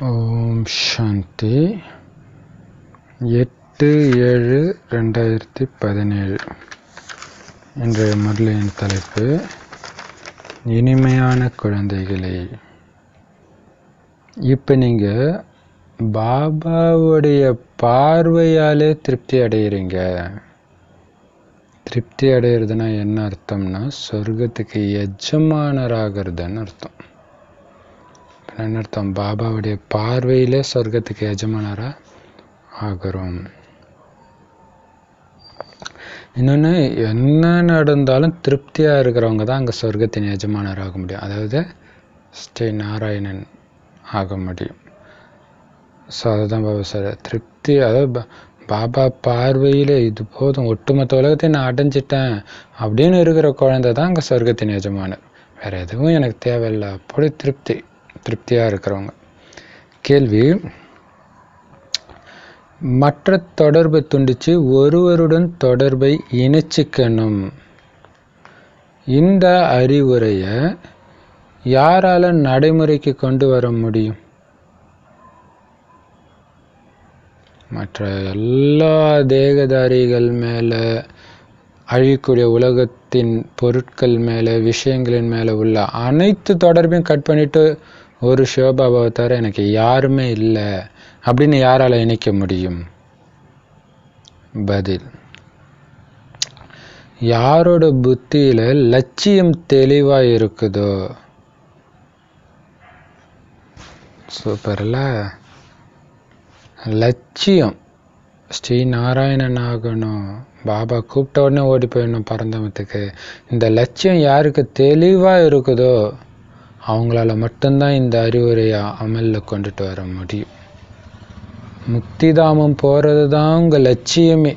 ஓம் சாந்தி. 8/7/2017. இன்றைய முரளியின் தலைப்பு இனிமையான குழந்தைகளே. இப்போ நீங்கள் பாபாவுடைய பார்வையாலே திருப்தி அடைகிறீங்க. திருப்தி அடைகிறதுனா என்ன அர்த்தம்னா, சொர்க்கத்துக்கு எஜமானராகிறதுன்னு அர்த்தம். என்ன அர்த்தம்? பாபாவுடைய பார்வையிலே சொர்க்கத்துக்கு எஜமானராக ஆகிறோம். இன்னொன்று, என்ன நடந்தாலும் திருப்தியாக இருக்கிறவங்க தான் அங்கே சொர்க்கத்தின் எஜமானர் ஆக முடியும். அதாவது ஸ்ரீ நாராயணன் ஆக முடியும். ஸோ அதுதான் பாபா சார் திருப்தி. அதாவது பாபா பார்வையில் இது போதும், ஒட்டுமொத்த உலகத்தையும் நான் அடைஞ்சிட்டேன் அப்படின்னு இருக்கிற குழந்தை தான் அங்கே சொர்க்கத்தின் எஜமானர். வேறு எதுவும் எனக்கு தேவையில்லை, அப்படி திருப்தியாக இருக்கிறவங்க. கேள்வி: மற்ற தொடர்பை துண்டித்து ஒருவருடன் தொடர்பை இணைச்சிக்கணும். இந்த அறிவுரையை யாரால நடைமுறைக்கு கொண்டு வர முடியும்? மற்ற எல்லா தேகதாரிகள் மேலே, அழியக்கூடிய உலகத்தின் பொருட்கள் மேலே, விஷயங்களின் மேலே உள்ள அனைத்து தொடர்பையும் கட் பண்ணிவிட்டு ஒரு சிவபாபாவை தவிர எனக்கு யாருமே இல்லை அப்படின்னு யாரால் இணைக்க முடியும்? பதில்: யாரோட புத்தியில் லட்சியம் தெளிவாக இருக்குதோ. சூப்பர்ல. லட்சியம் ஸ்ரீ நாராயணன் ஆகணும், பாபா கூப்பிட்ட உடனே ஓடி போயிடணும் பரந்தாமத்துக்கு. இந்த லட்சியம் யாருக்கு தெளிவாக இருக்குதோ அவங்களால மட்டும்தான் இந்த அறிவுரையை அமலில் கொண்டுட்டு வர முடியும். முக்திதாமம் போகிறது தான் உங்கள் லட்சியமே.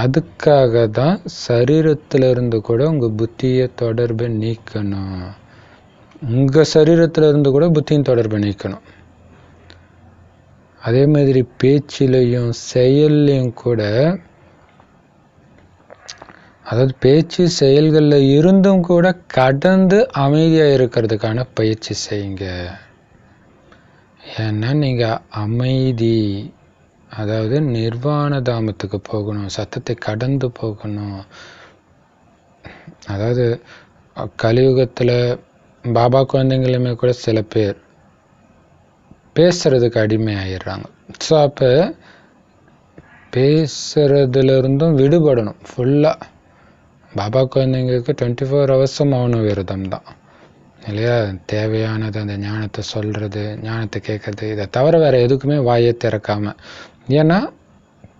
அதுக்காக தான் சரீரத்திலிருந்து கூட உங்கள் புத்தியை தொடர்பை நீக்கணும். உங்கள் சரீரத்திலிருந்து கூட புத்தியின் தொடர்பை நீக்கணும். அதே மாதிரி பேச்சிலையும் செயல்லையும் கூட, அதாவது பேச்சு செயல்களில் இருந்தும் கூட கடந்து அமைதியாக இருக்கிறதுக்கான பயிற்சி செய்யுங்க. ஏன்னா நீங்கள் அமைதி, அதாவது நிர்வாண தாமத்துக்கு போகணும், சத்தத்தை கடந்து போகணும். அதாவது கலியுகத்தில் பாபா குழந்தைங்களுமே கூட சில பேர் பேசுறதுக்கு அடிமை ஆயிடுறாங்க. ஸோ அப்போ பேசுறதுலேருந்தும் விடுபடணும். ஃபுல்லாக பாபா குழந்தைங்களுக்கு 24 hours மௌன விரதம் தான் இல்லையா? தேவையானது அந்த ஞானத்தை சொல்கிறது, ஞானத்தை கேட்கறது, இதை தவிர வேறு எதுக்குமே வாயை திறக்காம. ஏன்னா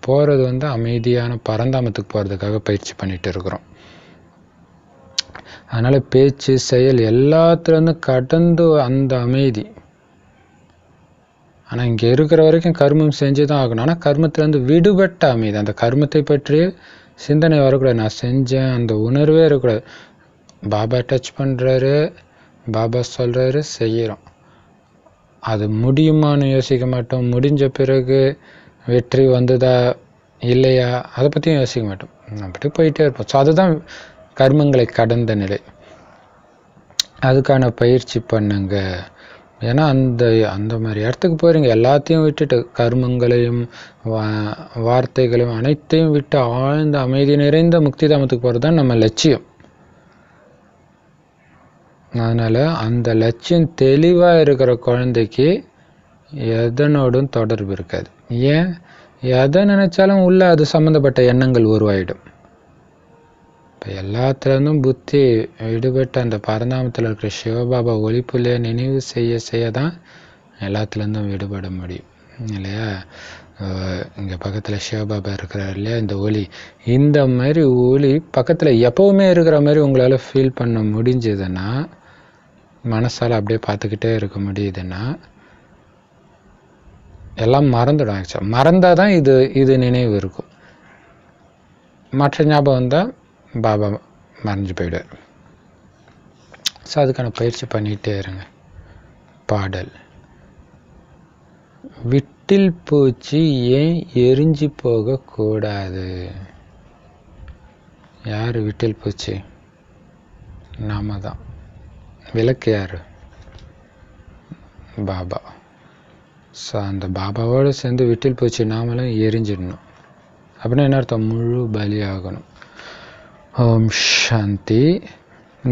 போகிறது அமைதியான பரந்தாமத்துக்கு போகிறதுக்காக பயிற்சி பண்ணிட்டு இருக்கிறோம். அதனால் பேச்சு செயல் எல்லாத்துலேருந்து கடந்து அந்த அமைதி. ஆனால் இங்கே இருக்கிற வரைக்கும் கர்மம் செஞ்சு தான் ஆகணும். ஆனால் கர்மத்திலேருந்து விடுபட்ட அமைதி, அந்த கர்மத்தை பற்றிய சிந்தனை வரக்கூடாது. நான் செஞ்சேன் அந்த உணர்வே இருக்கக்கூடாது. பாபா டச் பண்ணுறாரு, பாபா சொல்கிறாரு, செய்கிறோம். அது முடியுமான்னு யோசிக்க மாட்டோம். முடிஞ்ச பிறகு வெற்றி வந்ததா இல்லையா அதை பற்றியும் யோசிக்க மாட்டோம். அப்படி போயிட்டே இருப்போம். ஸோ அதுதான் கர்மங்களை கடந்த நிலை. அதுக்கான பயிற்சி பண்ணுங்க. ஏன்னா அந்த மாதிரி இடத்துக்கு போகிறீங்க, எல்லாத்தையும் விட்டுட்டு, கர்மங்களையும் வார்த்தைகளையும் அனைத்தையும் விட்டு ஆழ்ந்த அமைதி நிறைந்த முக்தி தாமத்துக்கு போகிறது தான் நம்ம லட்சியம். அதனால் அந்த லட்சியம் தெளிவாக இருக்கிற குழந்தைக்கு எதனோடும் தொடர்பு இருக்காது. ஏன்? எதை நினைச்சாலும் உள்ள அது சம்மந்தப்பட்ட எண்ணங்கள் உருவாயிடும். இப்போ எல்லாத்துலேருந்தும் புத்தி விடுபட்டு அந்த பரந்தாமத்தில் இருக்கிற சிவபாபா ஒளிப்புலையை நினைவு செய்ய தான் எல்லாத்துலேருந்தும் விடுபட முடியும் இல்லையா? இங்கே பக்கத்தில் சிவபாபா இருக்கிறார் இல்லையா? இந்த ஒளி, இந்த மாதிரி ஒளி பக்கத்தில் எப்போவுமே இருக்கிற மாதிரி உங்களால் ஃபீல் பண்ண முடிஞ்சதுன்னா, மனசால் அப்படியே பார்த்துக்கிட்டே இருக்க முடியுதுன்னா, எல்லாம் மறந்துடும். ஆக்சுவலாக மறந்தால் தான் இது நினைவு இருக்கும். மற்ற ஞாபகம் வந்தால் பாபா மறைஞ்சு போயிடுவார். ஸோ அதுக்கான பயிற்சி பண்ணிகிட்டே இருங்க. பாடல்: விட்டில் பூச்சி ஏன் எரிஞ்சு போகக்கூடாது? யார் விட்டில் பூச்சி? நாம தான். விளக்கு யார்? பாபா. ஸோ அந்த பாபாவோடு சேர்ந்து விட்டில் பூச்சி நாமளும் எரிஞ்சிடணும். அப்படின்னா என்ன அர்த்தம்? முழு பலியாகணும். ஓம் சாந்தி.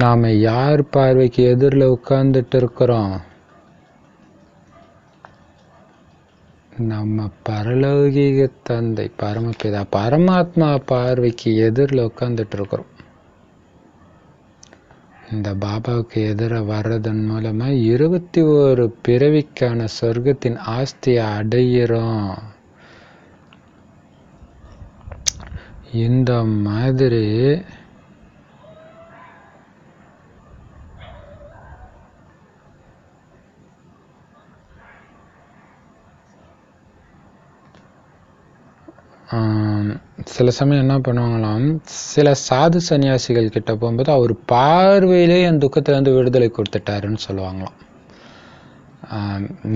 நாம் யார் பார்வைக்கு எதிரில் உட்கார்ந்துட்டு இருக்கிறோம்? நம்ம பரலௌகிக தந்தை பரமபிதா பரமாத்மா பார்வைக்கு எதிரில் உட்கார்ந்துட்டு இருக்கிறோம். இந்த பாபாவுக்கு எதிராக வர்றதன் மூலமா 21 பிறவிக்கான சொர்க்கத்தின் ஆஸ்தியை அடையிறோம். இந்த மாதிரி சில சமயம் என்ன பண்ணுவாங்களாம், சில சாது சன்னியாசிகள் கிட்ட போகும்போது அவர் பார்வையிலே என் துக்கத்தை வந்து விடுதலை கொடுத்துட்டாருன்னு சொல்லுவாங்களாம்.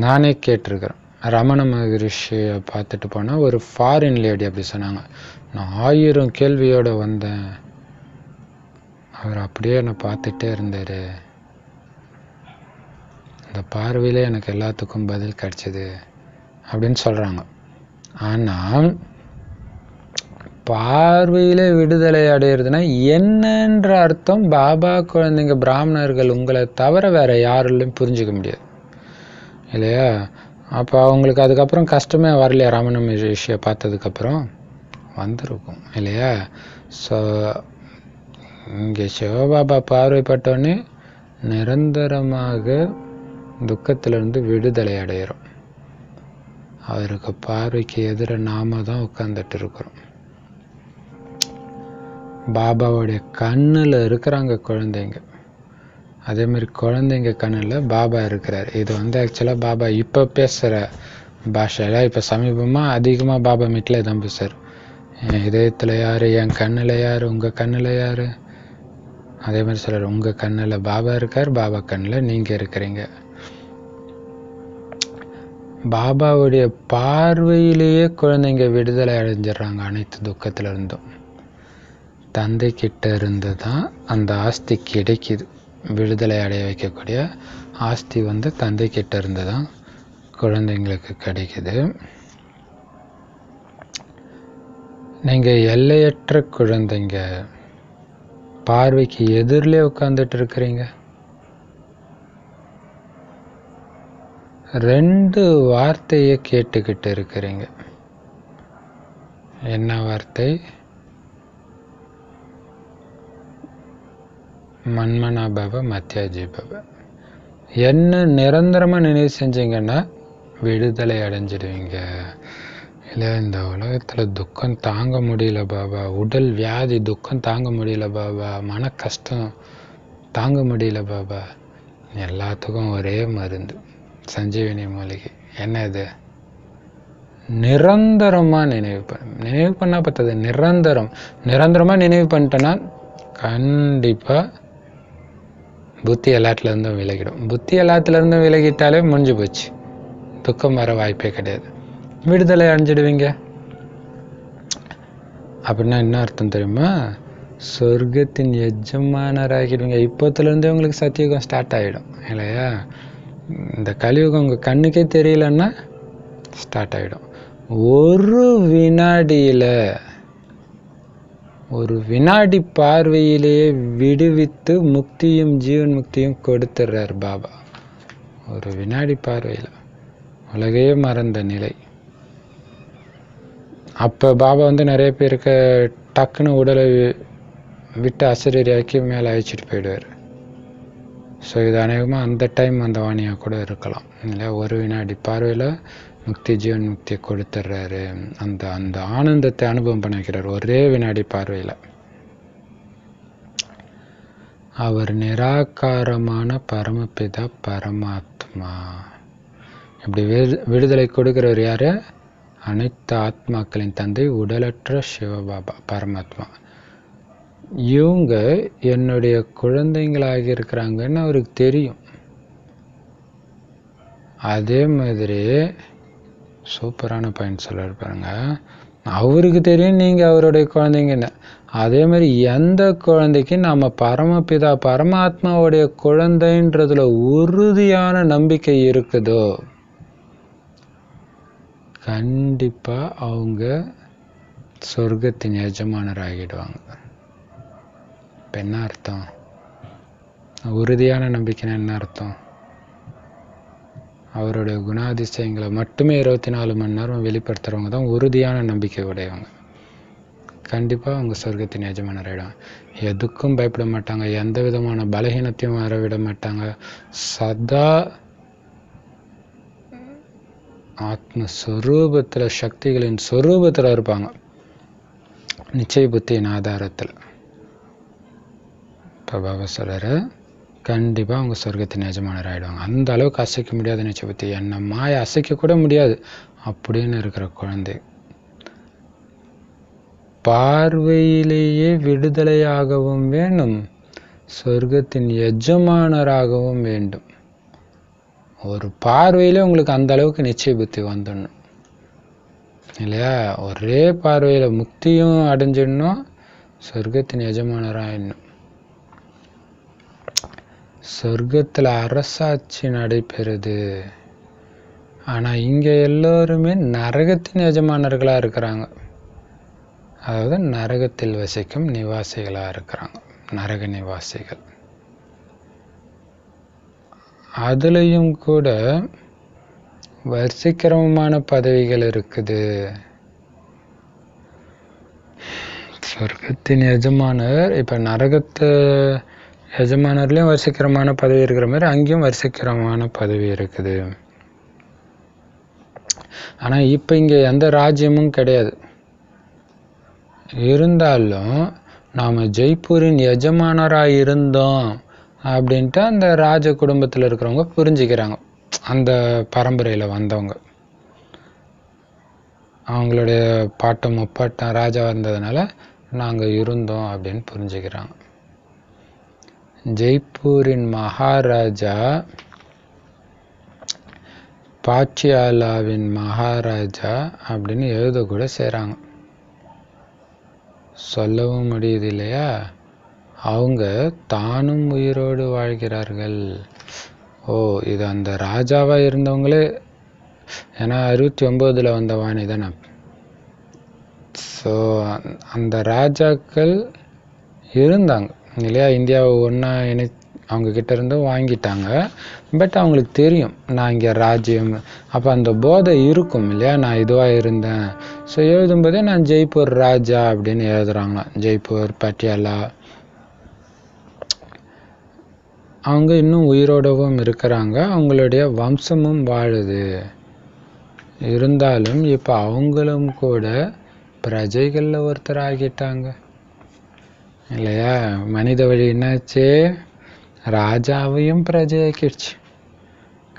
நானே கேட்டிருக்கிறேன். ரமண மகரிஷியை பார்த்துட்டு போனால் ஒரு ஃபாரின் லேடி அப்படி சொன்னாங்க, நான் 1000 கேள்வியோடு வந்தேன், அவர் அப்படியே என்னை பார்த்துட்டே இருந்தார், அந்த பார்வையிலே எனக்கு எல்லாத்துக்கும் பதில் கிடைச்சிது அப்படின்னு சொல்கிறாங்க. ஆனால் பார்வையிலே விடுதலை அடையிறதுனா என்னன்ற அர்த்தம் பாபா குழந்தைங்க பிராமணர்கள் உங்களை தவிர வேற யாராலையும் புரிஞ்சுக்க முடியாது இல்லையா? அப்போ அவங்களுக்கு அதுக்கப்புறம் கஷ்டமே வரலையா? ரமண மகரிஷியை பார்த்ததுக்கப்புறம் வந்திருக்கும் இல்லையா? ஸோ இங்கே சிவபாபா பார்வைப்பட்டோன்னே நிரந்தரமாக துக்கத்திலிருந்து விடுதலை அடைகிறோம். அவருக்கு பார்வைக்கு எதிராக நாம தான் உட்கார்ந்துட்டு இருக்கிறோம். பாபாவுடைய கண்ணில் இருக்கிறாங்க குழந்தைங்க, அதே மாதிரி குழந்தைங்க கண்ணில் பாபா இருக்கிறார். இது வந்து ஆக்சுவலாக பாபா இப்போ பேசுகிற பாஷையில் இப்போ சமீபமாக அதிகமாக பாபா மீட்டில் தான் பேசுகிறார். என் இதயத்தில் யார், என் கண்ணில் யார், உங்கள் கண்ணில் யார், அதே மாதிரி சொல்கிறார், உங்கள் கண்ணில் பாபா இருக்கார், பாபா கண்ணில் நீங்கள் இருக்கிறீங்க. பாபாவுடைய பார்வையிலேயே குழந்தைங்க விடுதலை அடைஞ்சிடறாங்க அனைத்து துக்கத்துல இருந்தும். தந்தை கிட்ட இருந்து தான் அந்த ஆஸ்தி கிடைக்குது. விடுதலை அடைய வைக்கக்கூடிய ஆஸ்தி வந்து தந்தை கிட்ட இருந்து தான் குழந்தைங்களுக்கு கிடைக்குது. நீங்க எல்லையற்ற குழந்தைங்க, பார்வைக்கு எதிரிலே உட்கார்ந்துட்டு இருக்கிறீங்க. 2 வார்த்தையை கேட்டுக்கிட்டு இருக்கிறீங்க. என்ன வார்த்தை? மன்மனா பவ மத்யாஜி பவ. என்ன நிரந்தரமாக நினைவு செஞ்சீங்கன்னா விடுதலை அடைஞ்சிடுவீங்க. இல்லை இந்த உலகத்தில் துக்கம் தாங்க முடியல பாபா, உடல் வியாதி துக்கம் தாங்க முடியல பாபா, மன கஷ்டம் தாங்க முடியல பாபா, எல்லாத்துக்கும் ஒரே மருந்து சஞ்சீவினி மூலிகை. என்ன இது? நிரந்தரமாக நினைவு பண்ணால் பார்த்தது நிரந்தரமாக நினைவு பண்ணிட்டேன்னா கண்டிப்பாக புத்தி எல்லாத்துலேருந்தும் விலகிடும். புத்தி எல்லாத்துலேருந்தும் விலகிட்டாலே முடிஞ்சு போச்சு, துக்கம் வர வாய்ப்பே கிடையாது, விடுதலை அடைஞ்சிடுவீங்க. அப்படின்னா என்ன அர்த்தம் தெரியுமா? சொர்க்கத்தின் எஜமானராகிடுவீங்க. இப்போத்துலேருந்தே உங்களுக்கு சத்தியுகம் ஸ்டார்ட் ஆகிடும் இல்லையா? இந்த கலியுகம் உங்கள் கண்ணுக்கே தெரியலன்னா ஸ்டார்ட் ஆகிடும். ஒரு வினாடி பார்வையிலேயே விடுவித்து முக்தியும் ஜீவன் முக்தியும் கொடுத்துடுறார் பாபா. ஒரு வினாடி பார்வையில் உலகையே மறந்த நிலை. அப்போ பாபா வந்து நிறைய பேருக்கு டக்குன்னு உடலை விட்டு அசரீரியாக்கி மேலே அழைச்சிட்டு போயிடுவார். ஸோ இது அநேகமாக அந்த டைம் அந்த வாணியாக கூட இருக்கலாம் இல்லை? ஒரு வினாடி பார்வையில் முக்தி ஜீவன் முக்தியை கொடுத்துட்றாரு. அந்த ஆனந்தத்தை அனுபவம் பண்ண வைக்கிறார் ஒரே வினாடி பார்வையில். அவர் நிராகாரமான பரமபிதா பரமாத்மா. இப்படி விடுதலை கொடுக்கிறவர் யாரு? அனைத்து ஆத்மாக்களின் தந்தை உடலற்ற சிவபாபா பரமாத்மா. இவங்க என்னுடைய குழந்தைங்களாக இருக்கிறாங்கன்னு அவருக்கு தெரியும். அதே மாதிரி சூப்பரான பாயிண்ட் சொல்ல பாருங்க. அவருக்கு தெரியும் நீங்கள் அவருடைய குழந்தைங்கன்னு. அதே மாதிரி எந்த குழந்தைக்கு நம்ம பரமபிதா பரமாத்மாவுடைய குழந்தைன்றதுல உறுதியான நம்பிக்கை இருக்குதோ கண்டிப்பாக அவங்க சொர்க்கத்தின் எஜமானர் ஆகிடுவாங்க. இப்போ என்ன அர்த்தம்? உறுதியான நம்பிக்கைன்னா என்ன அர்த்தம்? அவருடைய குணாதிசயங்களை மட்டுமே 24 மணி நேரம் வெளிப்படுத்துகிறவங்க தான் உறுதியான நம்பிக்கை உடையவங்க. கண்டிப்பாக அவங்க சொர்க்கத்தின் எஜமானர் ஆகிடுவாங்க. எதுக்கும் பயப்பட மாட்டாங்க, எந்த விதமான பலகீனத்தையும் வரவிட மாட்டாங்க. சதா ஆத்மஸ்வரூபத்தில் சக்திகளின் ஸ்வரூபத்தில் இருப்பாங்க, நிச்சய புத்தியின் ஆதாரத்தில். இப்போ பாபா சொல்கிறாரு, கண்டிப்பாக அவங்க சொர்க்கத்தின் எஜமானர் ஆகிடுவாங்க. அந்த அளவுக்கு அசைக்க முடியாத நிச்சய புத்தி, என்ன மாய அசைக்க கூட முடியாது அப்படின்னு இருக்கிற குழந்தை பார்வையிலேயே விடுதலையாகவும் வேண்டும், சொர்க்கத்தின் எஜமானராகவும் வேண்டும். ஒரு பார்வையிலே உங்களுக்கு அந்த அளவுக்கு நிச்சய புத்தி வந்துடணும் இல்லையா? ஒரே பார்வையில் முக்தியும் அடைஞ்சிடணும், சொர்க்கத்தின் எஜமானராகிடணும். சொர்க்கத்தில் அரசாட்சி நடைபெறுது. ஆனால் இங்கே எல்லோருமே நரகத்தின் எஜமானர்களாக இருக்கிறாங்க. அதாவது நரகத்தில் வசிக்கும் நிவாசிகளாக இருக்கிறாங்க, நரக நிவாசிகள். அதுலேயும் கூட வரிசைக்கிரமமான பதவிகள் இருக்குது. சொர்க்கத்தின் எஜமானர் இப்போ நரகத்து எஜமானர்லேயும் வரிசைக்கிரமான பதவி இருக்கிற மாதிரி அங்கேயும் வரிசைக்கிரமான பதவி இருக்குது. ஆனால் இப்போ இங்கே எந்த ராஜ்யமும் கிடையாது. இருந்தாலும் நாம் ஜெய்ப்பூரின் எஜமானராக இருந்தோம் அப்படின்ட்டு அந்த ராஜ குடும்பத்தில் இருக்கிறவங்க புரிஞ்சுக்கிறாங்க. அந்த பரம்பரையில் வந்தவங்க அவங்களுடைய பாட்டம் முப்பாட்டம் ராஜா இருந்ததுனால நாங்கள் இருந்தோம் அப்படின்னு புரிஞ்சுக்கிறாங்க. ஜெய்ப்பூரின் மகாராஜா பாட்டியாலாவின் மகாராஜா அப்படின்னு எழுதக்கூட செய்கிறாங்க. சொல்லவும் முடியுது இல்லையா? அவங்க தானும் உயிரோடு வாழ்கிறார்கள். ஓ, இது அந்த ராஜாவாக இருந்தவங்களே, ஏன்னா 69 வந்த வாணி தானே. ஸோ அந்த ராஜாக்கள் இருந்தாங்க இல்லையா? இந்தியாவை ஒன்றா அவங்க கிட்ட இருந்து வாங்கிட்டாங்க. பட் அவங்களுக்கு தெரியும் நான் இங்கே ராஜ்யம், அப்போ அந்த போதை இருக்கும் இல்லையா? நான் இதுவாக இருந்தேன். ஸோ எழுதும்போதே நான் ஜெய்ப்பூர் ராஜா அப்படின்னு எழுதுறாங்க. ஜெய்ப்பூர், பட்டியாலா, அவங்க இன்னும் உயிரோடவும் இருக்கிறாங்க, அவங்களுடைய வம்சமும் வாழுது. இருந்தாலும் இப்போ அவங்களும் கூட பிரஜைகளில் ஒருத்தர் ஆகிட்டாங்க இல்லையா? மனித வழி என்னாச்சு? ராஜாவையும் பிரஜையாக்கிடுச்சு.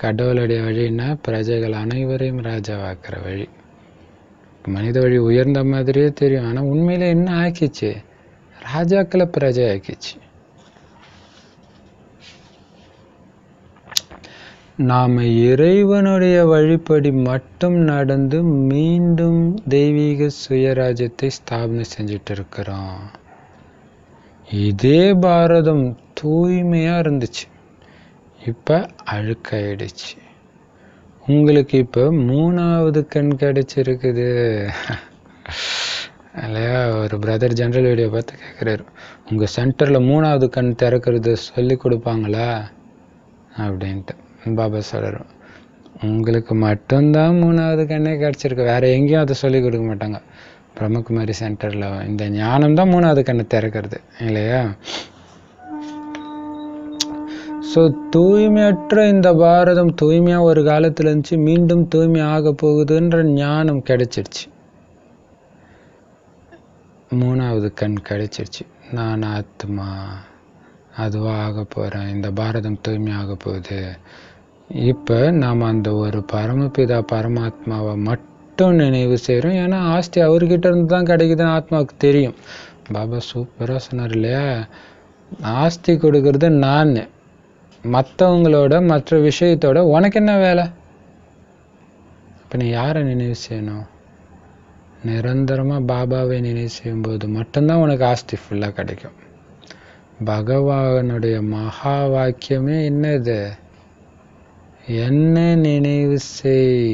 கடவுளுடைய வழின்னா பிரஜைகள் அனைவரையும் ராஜாவாக்குற வழி. மனித வழி உயர்ந்த மாதிரியே தெரியும், ஆனால் உண்மையில என்ன ஆக்கிச்சு? ராஜாக்களை பிரஜை ஆக்கிச்சு. நாம் இறைவனுடைய வழிப்படி மட்டும் நடந்து மீண்டும் தெய்வீக சுயராஜ்யத்தை ஸ்தாபனை செஞ்சுட்டு இருக்கிறோம். இதே பாரதம் தூய்மையாக இருந்துச்சு, இப்போ அழுக்காயிடுச்சு. உங்களுக்கு இப்போ 3வது கண் கிடைச்சிருக்குது இல்லையா? ஒரு பிரதர் ஜென்ரல் வீடியோ பார்த்து கேட்குறாரு, உங்கள் சென்டரில் 3வது கண் திறக்கிறது சொல்லி கொடுப்பாங்களா அப்படின்ட்டு. பாபா சொல்கிறார், உங்களுக்கு மட்டும்தான் 3வது கண்ணே கிடச்சிருக்கு, வேறு எங்கேயும் அதை சொல்லி கொடுக்க மாட்டாங்க. பிரம்மகுமாரி சென்டரில் இந்த ஞானம் தான் 3வது கண்ணை திறக்கிறது இல்லையா? ஸோ தூய்மையற்ற இந்த பாரதம் தூய்மையாக ஒரு காலத்தில் இருந்துச்சு, மீண்டும் தூய்மை ஆக போகுதுன்ற ஞானம் கிடைச்சிருச்சு. 3வது கண் கிடைச்சிருச்சு. நான் ஆத்மா, அதுவாக ஆக போகிறேன், இந்த பாரதம் தூய்மையாக போகுது. இப்போ நாம் அந்த ஒரு பரமபிதா பரமாத்மாவை மட்டும் நினைவு செய்கிறோம். ஏன்னா ஆஸ்தி அவர்கிட்ட இருந்து தான் கிடைக்குதுன்னு ஆத்மாவுக்கு தெரியும். பாபா சூப்பராக சொன்னார் இல்லையா? ஆஸ்தி கொடுக்கறது நான், மற்றவங்களோட மற்ற விஷயத்தோட உனக்கு என்ன வேலை? இப்போ நீ யாரை நினைவு செய்யணும்? நிரந்தரமாக பாபாவை நினைவு செய்யும்போது மட்டும்தான் உனக்கு ஆஸ்தி ஃபுல்லாக கிடைக்கும். பகவானுடைய மகா வாக்கியமே என்னது? என்ன நினைவு செய்,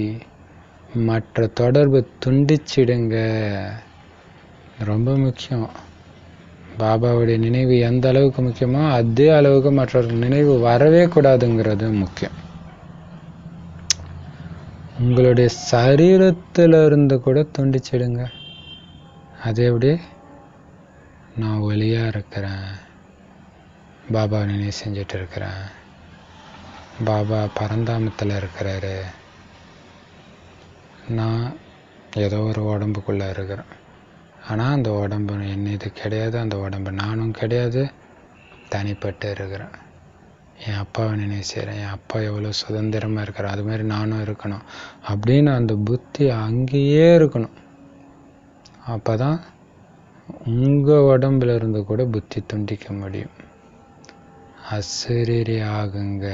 மற்ற தொடர்பு துண்டிச்சிடுங்க. ரொம்ப முக்கியம். பாபாவுடைய நினைவு எந்த அளவுக்கு முக்கியமோ அதே அளவுக்கு மற்றவர்கள் நினைவு வரவே கூடாதுங்கிறது முக்கியம். உங்களுடைய சரீரத்திலிருந்து கூட துண்டிச்சிடுங்க. அது எப்படி? நான் ஒளியாக இருக்கிறேன், பாபா நினைவு செஞ்சுட்டு இருக்கிறேன், பாபா பரந்தாமத்தில் இருக்கிறாரு, நான் ஏதோ ஒரு உடம்புக்குள்ளே இருக்கிறேன். ஆனால் அந்த உடம்பு என்ன இது கிடையாது, அந்த உடம்பு நானும் கிடையாது, தனிப்பட்டு இருக்கிறேன். என் அப்பாவை நினைவு செய்கிறேன், என் அப்பா எவ்வளோ சுதந்திரமாக இருக்கிறார், அது மாதிரி நானும் இருக்கணும் அப்படின்னு அந்த புத்தி அங்கேயே இருக்கணும். அப்போ தான் உங்கள் உடம்புல இருந்து கூட புத்தி துண்டிக்க முடியும். அசரீரி ஆகுங்க,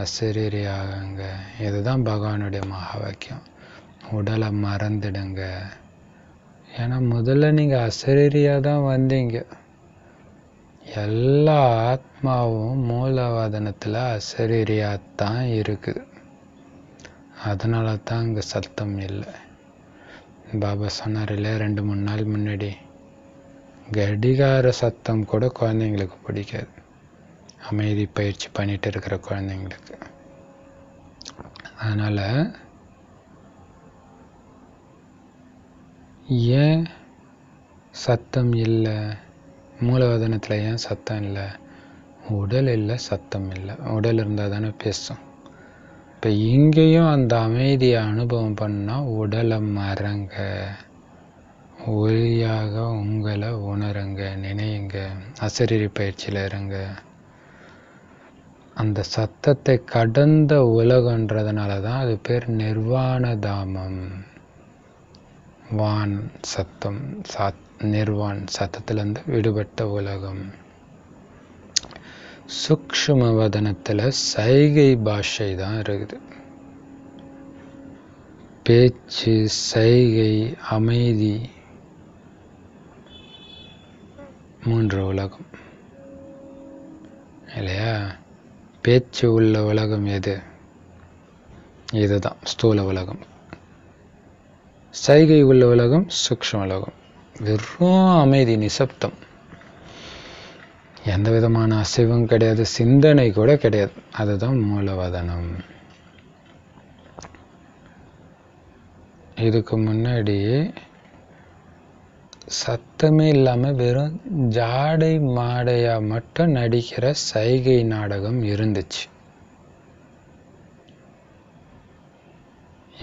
அசரீரி ஆகுங்க. இதுதான் பகவானுடைய மகா வாக்கியம். உடலை மறந்துடுங்க. ஏன்னா முதல்ல நீங்கள் அசரீரியாக தான் வந்தீங்க. எல்லா ஆத்மாவும் மூலவாதனத்தில் அசரீரியாகத்தான் இருக்குது. அதனால தான் இங்கே சத்தம் இல்லை. பாபா சொன்னார் இல்லையா 2-3 நாள் முன்னாடி, கடிகார சத்தம் கூட குழந்தைங்களுக்கு பிடிக்காது, அமைதி பயிற்சி பண்ணிட்டு இருக்கிற குழந்தைங்களுக்கு. அதனால் ஏன் சத்தம் இல்லை? மூலவதனத்தில் ஏன் சத்தம் இல்லை? உடல் இல்லை, சத்தம் இல்லை. உடல் இருந்தால் தானே பேசும். இப்போ இங்கேயும் அந்த அமைதியை அனுபவம் பண்ணால் உடலை மறங்க, ஒளியாக உங்களை உணருங்க, நினையுங்க, அசரீரி பயிற்சியில் இருங்க. அந்த சத்தத்தை கடந்த உலகன்றதுனால தான் அது பேர் நிர்வாண தாமம். வான் சத்தம், நிர்வான் சத்தத்திலிருந்து விடுபட்ட உலகம். சூக்ஷ்ம வதனத்தில் சைகை பாஷை தான் இருக்குது. பேச்சு, சைகை, அமைதி, 3 உலகம் இல்லையா? பேச்சு உள்ள உலகம் எது? இதுதான் ஸ்தூல உலகம். சைகை உள்ள உலகம் சூக்ஷ்ம உலகம். வெறும் அமைதி, நிசப்தம், எந்த விதமான அசைவும் கிடையாது, சிந்தனை கூட கிடையாது. அதுதான் மூலவதனம். இதுக்கு முன்னாடி சத்தமே இல்லாமல் வெறும் ஜாடை மாடையா மட்டும் நடிக்கிற சைகை நாடகம் இருந்துச்சு.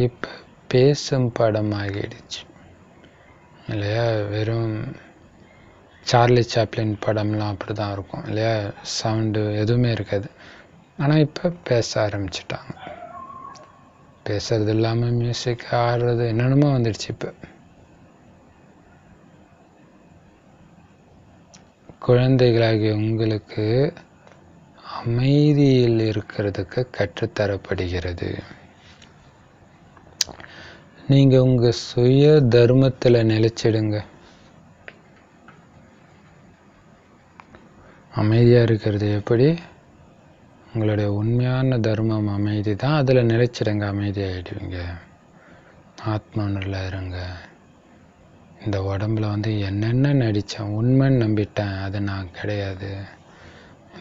இப்போ பேசும் படம் ஆகிடுச்சு இல்லையா? வெறும் சார்லி சாப்ளின் படம்லாம் அப்படி தான் இருக்கும் இல்லையா? சவுண்டு எதுவுமே இருக்காது. ஆனால் இப்போ பேச ஆரம்பிச்சிட்டாங்க. பேசுறது இல்லாமல் மியூசிக் ஆடுறது என்னென்னமோ வந்துடுச்சு. இப்போ குழந்தைகளாகிய உங்களுக்கு அமைதியில் இருக்கிறதுக்கு கற்றுத்தரப்படுகிறது. நீங்கள் உங்கள் சுய தர்மத்தில் நிலைச்சிடுங்க. அமைதியாக இருக்கிறது எப்படி? உங்களுடைய உண்மையான தர்மம் அமைதி தான். அதில் நிலைச்சிடுங்க, அமைதியாகிடுவீங்க. ஆத்மானுள்ள இருங்க. இந்த உடம்புல என்னென்ன நடித்தேன், உண்மைன்னு நம்பிட்டேன், அது நான் கிடையாது,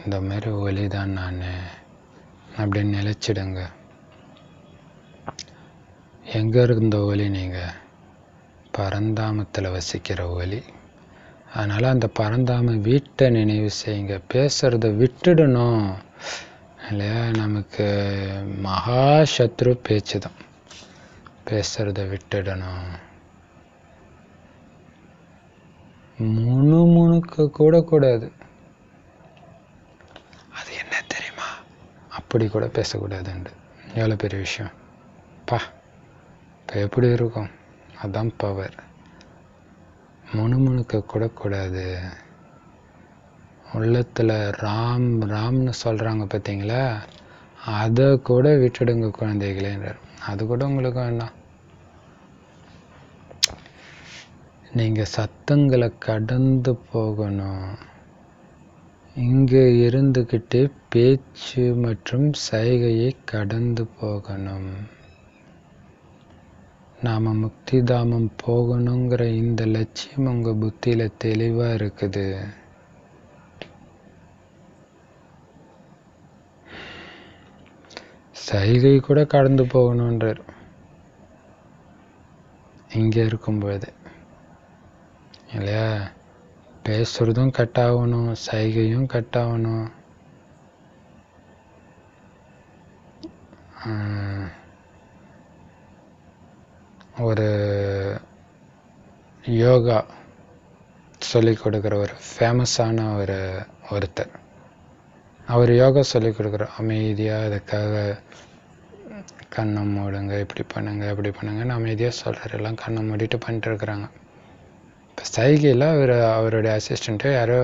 இந்த மாதிரி ஒலி தான் நான் அப்படின்னு நிலைச்சிடுங்க. எங்கே இருந்த ஒலி? நீங்கள் பரந்தாமத்தில் வசிக்கிற ஒலி. அதனால் அந்த பரந்தாம வீட்டை நினைவு செய்யுங்க. பேசுகிறத விட்டுடணும் இல்லையா? நமக்கு மகா சத்ரு பேச்சு தான். பேசுகிறத விட்டுடணும். முணுமுணுக்க கூட கூடாது. அது என்ன தெரியுமா, அப்படி கூட பேசக்கூடாதுண்டு. எவ்வளோ பெரிய விஷயம் பா! இப்போ எப்படி இருக்கும்? அதுதான் பவர். முணுமுணுக்க கூட கூடாது. உள்ளத்தில் ராம் ராம்னு சொல்கிறாங்க பார்த்தீங்களா? அதை கூட விட்டுடுங்க குழந்தைகளேன்றார். அது கூட உங்களுக்கு வேண்டாம். நீங்கள் சத்தங்களை கடந்து போகணும். இங்கே இருந்துக்கிட்டு பேச்சு மற்றும் சைகையை கடந்து போகணும். நாம் முக்தி தாமம் போகணுங்கிற இந்த லட்சியம் உங்கள் புத்தியில் தெளிவாக இருக்குது. சைகை கூட கடந்து போகணுன்றார் இங்கே இருக்கும்போது இல்லையா. பேசுறதும் கட் ஆகணும், சைகையும் கட் ஆகணும். ஒரு யோகா சொல்லிக் கொடுக்குற ஒரு ஃபேமஸான ஒருத்தர், அவர் யோகா சொல்லிக் கொடுக்குற அமைதியாக அதுக்காக கண்ணை மூடுங்க, இப்படி பண்ணுங்க அப்படி பண்ணுங்கன்னு அமைதியாக சொல்கிறார். எல்லாம் கண்ணை மூடிட்டு பண்ணிட்டு இருக்கிறாங்க. இப்போ சைகையில் அவருடைய அசிஸ்டண்ட்டு யாரோ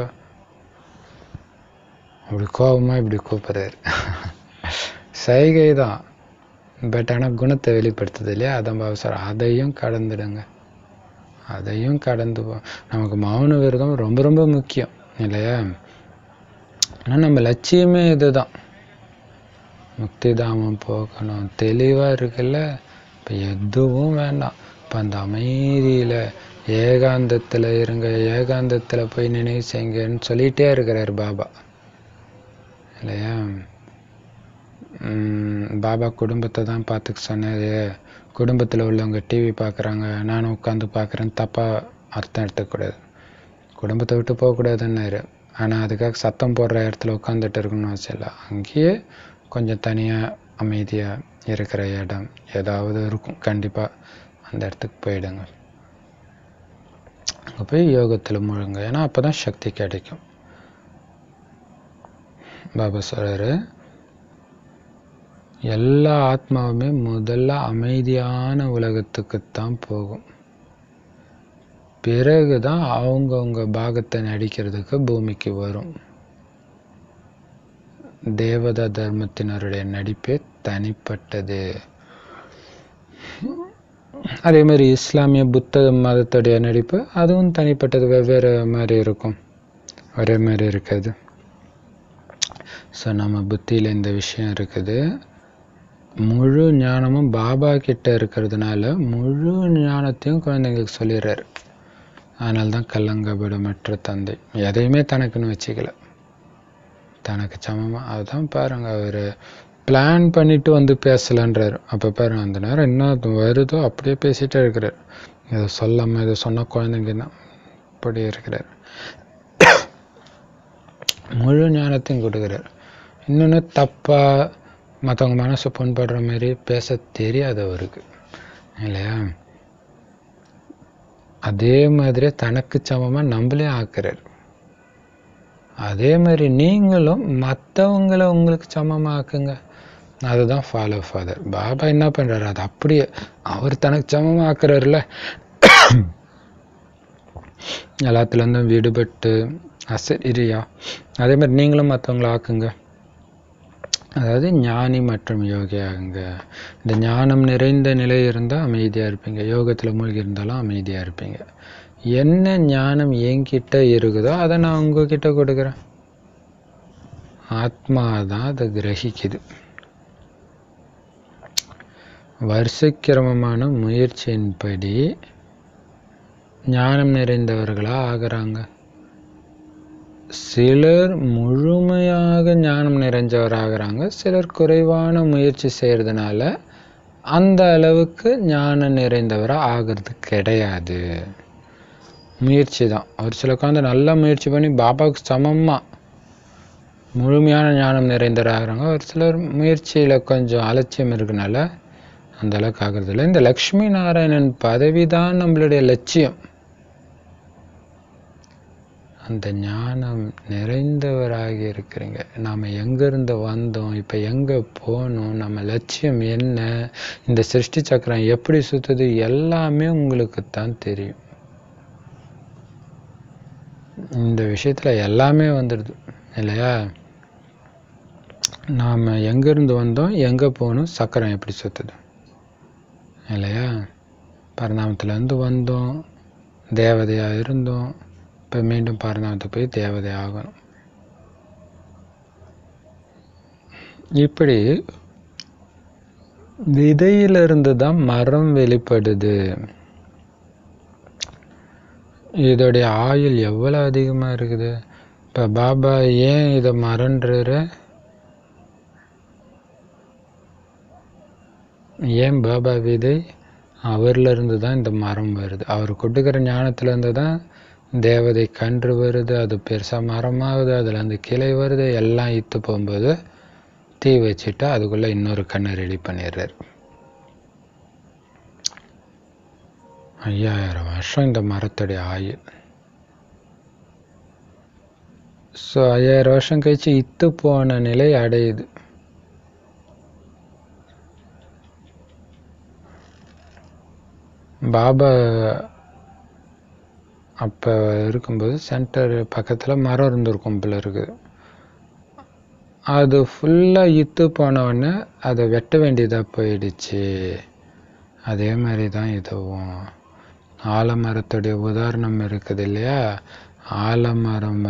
அப்படி கோபமாக இப்படி கூப்பிட்றாரு. சைகை தான், பட் ஆனால் குணத்தை வெளிப்படுத்துது இல்லையா. அதான் அவசரம். அதையும் கடந்துடுங்க, அதையும் கடந்து நமக்கு மௌன விரதம் ரொம்ப ரொம்ப முக்கியம் இல்லையா. ஆனால் நம்ம லட்சியமே இதுதான், முக்தி தாமம் போகணும். தெளிவாக இருக்குல்ல. இப்போ எதுவும் வேண்டாம். இப்போ அந்த அமைதியில் ஏகாந்தத்தில் இருங்க, ஏகாந்தத்தில் போய் நினைவு செய்யுங்கன்னு சொல்லிகிட்டே இருக்கிறார் பாபா இல்லையா. பாபா குடும்பத்தை தான் பார்த்துக்க சொன்னார். குடும்பத்தில் உள்ளவங்க டிவி பார்க்குறாங்க, நானும் உட்காந்து பார்க்குறேன்னு தப்பாக அர்த்தம் எடுத்துக்கூடாது. குடும்பத்தை விட்டு போகக்கூடாதுன்னாரு. ஆனால் அதுக்காக சத்தம் போடுற இடத்துல உட்காந்துட்டு இருக்கணும்னு அவசியம் இல்லை. அங்கேயே கொஞ்சம் தனியாக அமைதியாக இருக்கிற இடம் ஏதாவது இருக்கும், கண்டிப்பாக அந்த இடத்துக்கு போயிடுங்க. அங்கே போய் யோகத்தில் முழுங்க. ஏன்னா அப்போ தான் சக்தி கிடைக்கும். பாபா சொல்கிறாரு, எல்லா ஆத்மாவுமே முதல்ல அமைதியான உலகத்துக்குத்தான் போகும். பிறகுதான் அவங்கவுங்க பாகத்தை நடிக்கிறதுக்கு பூமிக்கு வரும். தேவதா தர்மத்தினருடைய நடிப்பே தனிப்பட்டது. அதே மாதிரி இஸ்லாமிய புத்த மதத்துடைய நடிப்பு அதுவும் தனிப்பட்டது, வெவ்வேறு மாதிரி இருக்கும், ஒரே மாதிரி இருக்காது. ஸோ நம்ம புத்தியில் இந்த விஷயம் இருக்குது. முழு ஞானமும் பாபா கிட்ட இருக்கிறதுனால முழு ஞானத்தையும் குழந்தைங்களுக்கு சொல்லிடுறாரு. அதனால தான் கள்ளங்கபடமற்ற தந்தை. எதையுமே தனக்குன்னு வச்சுக்கல, தனக்கு சமமாக. அதுதான் பாருங்க, அவர் பிளான் பண்ணிட்டு வந்து பேசலன்றார். அப்போ பாருங்க, அந்த நேரம் என்ன வருதோ அப்படியே பேசிகிட்டே இருக்கிறார். இதை சொல்லாமல் இதை சொன்னால் குழந்தைங்க தான் அப்படி இருக்கிறார். முழு ஞானத்தையும் கொடுக்குறார். இன்னொன்று தப்பாக மற்றவங்க மனசை புண்படுற மாதிரி பேச தெரியாது அவருக்கு இல்லையா. அதே மாதிரி தனக்கு சமமாக நம்மளே ஆக்குறார். அதே மாதிரி நீங்களும் மற்றவங்களை உங்களுக்கு சமமாக ஆக்குங்க. அதுதான் ஃபாலோ ஃபாதர். பாபா என்ன பண்ணுறாரு, அது அப்படியே அவர் தனக்கு சமமாக ஆக்குறாருல. எல்லாத்துலேருந்தும் விடுபட்டு அசரியா. அதே மாதிரி நீங்களும் மற்றவங்களை ஆக்குங்க. அதாவது ஞானி மற்றும் யோகி ஆகுங்க. இந்த ஞானம் நிறைந்த நிலை இருந்தால் அமைதியாக இருப்பீங்க, யோகத்தில் மூழ்கி இருந்தாலும் அமைதியாக இருப்பீங்க. என்ன ஞானம் என்கிட்ட இருக்குதோ அதை நான் உங்ககிட்ட கொடுக்குறேன். ஆத்மா தான் அதை கிரகிக்குது. வருஷக்கிரமமான முயற்சியின்படி ஞானம் நிறைந்தவர்களாக ஆகிறாங்க. சிலர் முழுமையாக ஞானம் நிறைஞ்சவராகிறாங்க, சிலர் குறைவான முயற்சி செய்கிறதுனால அந்த அளவுக்கு ஞானம் நிறைந்தவராக ஆகிறது கிடையாது. முயற்சி தான். ஒரு சில உட்காந்து நல்லா முயற்சி பண்ணி பாபாவுக்கு சமமாக முழுமையான ஞானம் நிறைந்தவராகிறாங்க. ஒரு சிலர் முயற்சியில் கொஞ்சம் அலட்சியம் இருக்குனால அந்த அளவுக்கு ஆகிறது இல்லை. இந்த லக்ஷ்மி நாராயணன் பதவி தான் நம்மளுடைய லட்சியம். அந்த ஞானம் நிறைந்தவராக இருக்கிறீங்க. நாம் எங்கேருந்து வந்தோம், இப்போ எங்கே போகணும், நம்ம லட்சியம் என்ன, இந்த சிருஷ்டி சக்கரம் எப்படி சுற்றுது, எல்லாமே உங்களுக்கு தான் தெரியும். இந்த விஷயத்தில் எல்லாமே வந்துடுது இல்லையா. நாம் எங்கேருந்து வந்தோம், எங்கே போகணும், சக்கரம் எப்படி சுற்றுது இல்லையா. பரிணாமத்துலேருந்து வந்தோம், தேவதையாக இருந்தோம், இப்போ மீண்டும் பரந்தாமத்துக்கு போய் தேவதை ஆகணும். இப்படி விதையிலிருந்து தான் மரம் வெளிப்படுது. இதோடைய ஆயுள் எவ்வளோ அதிகமாக இருக்குது. இப்போ பாபா ஏன் இதை மறன்றாரு? ஏன் பாபா விதை? அவர்லேருந்து தான் இந்த மரம் வருது. அவர் கொடுக்குற ஞானத்துலேருந்து தான் தேவதை கன்று வருது, அது பெருசாக மரமாகுது, அதில் அந்த கிளை வருது. எல்லாம் இத்து போகும்போது தீ வச்சுட்டா அதுக்குள்ளே இன்னொரு கண்ணை ரெடி பண்ணிடுறாரு. 5000 வருஷம் இந்த மரத்துடைய ஆயுள். ஸோ 5000 வருஷம் கழிச்சு இத்து போன நிலை அடையுது. பாபா அப்போ இருக்கும்போது சென்டர் பக்கத்தில் மரம் இருந்திருக்கும் போல இருக்குது. அது ஃபுல்லாக இத்து போனவுடனே அதை வெட்ட வேண்டியதாக போயிடுச்சு. அதே மாதிரி தான் இதுவும். ஆலமரத்துடைய உதாரணம் இருக்குது இல்லையா? ஆலமரம்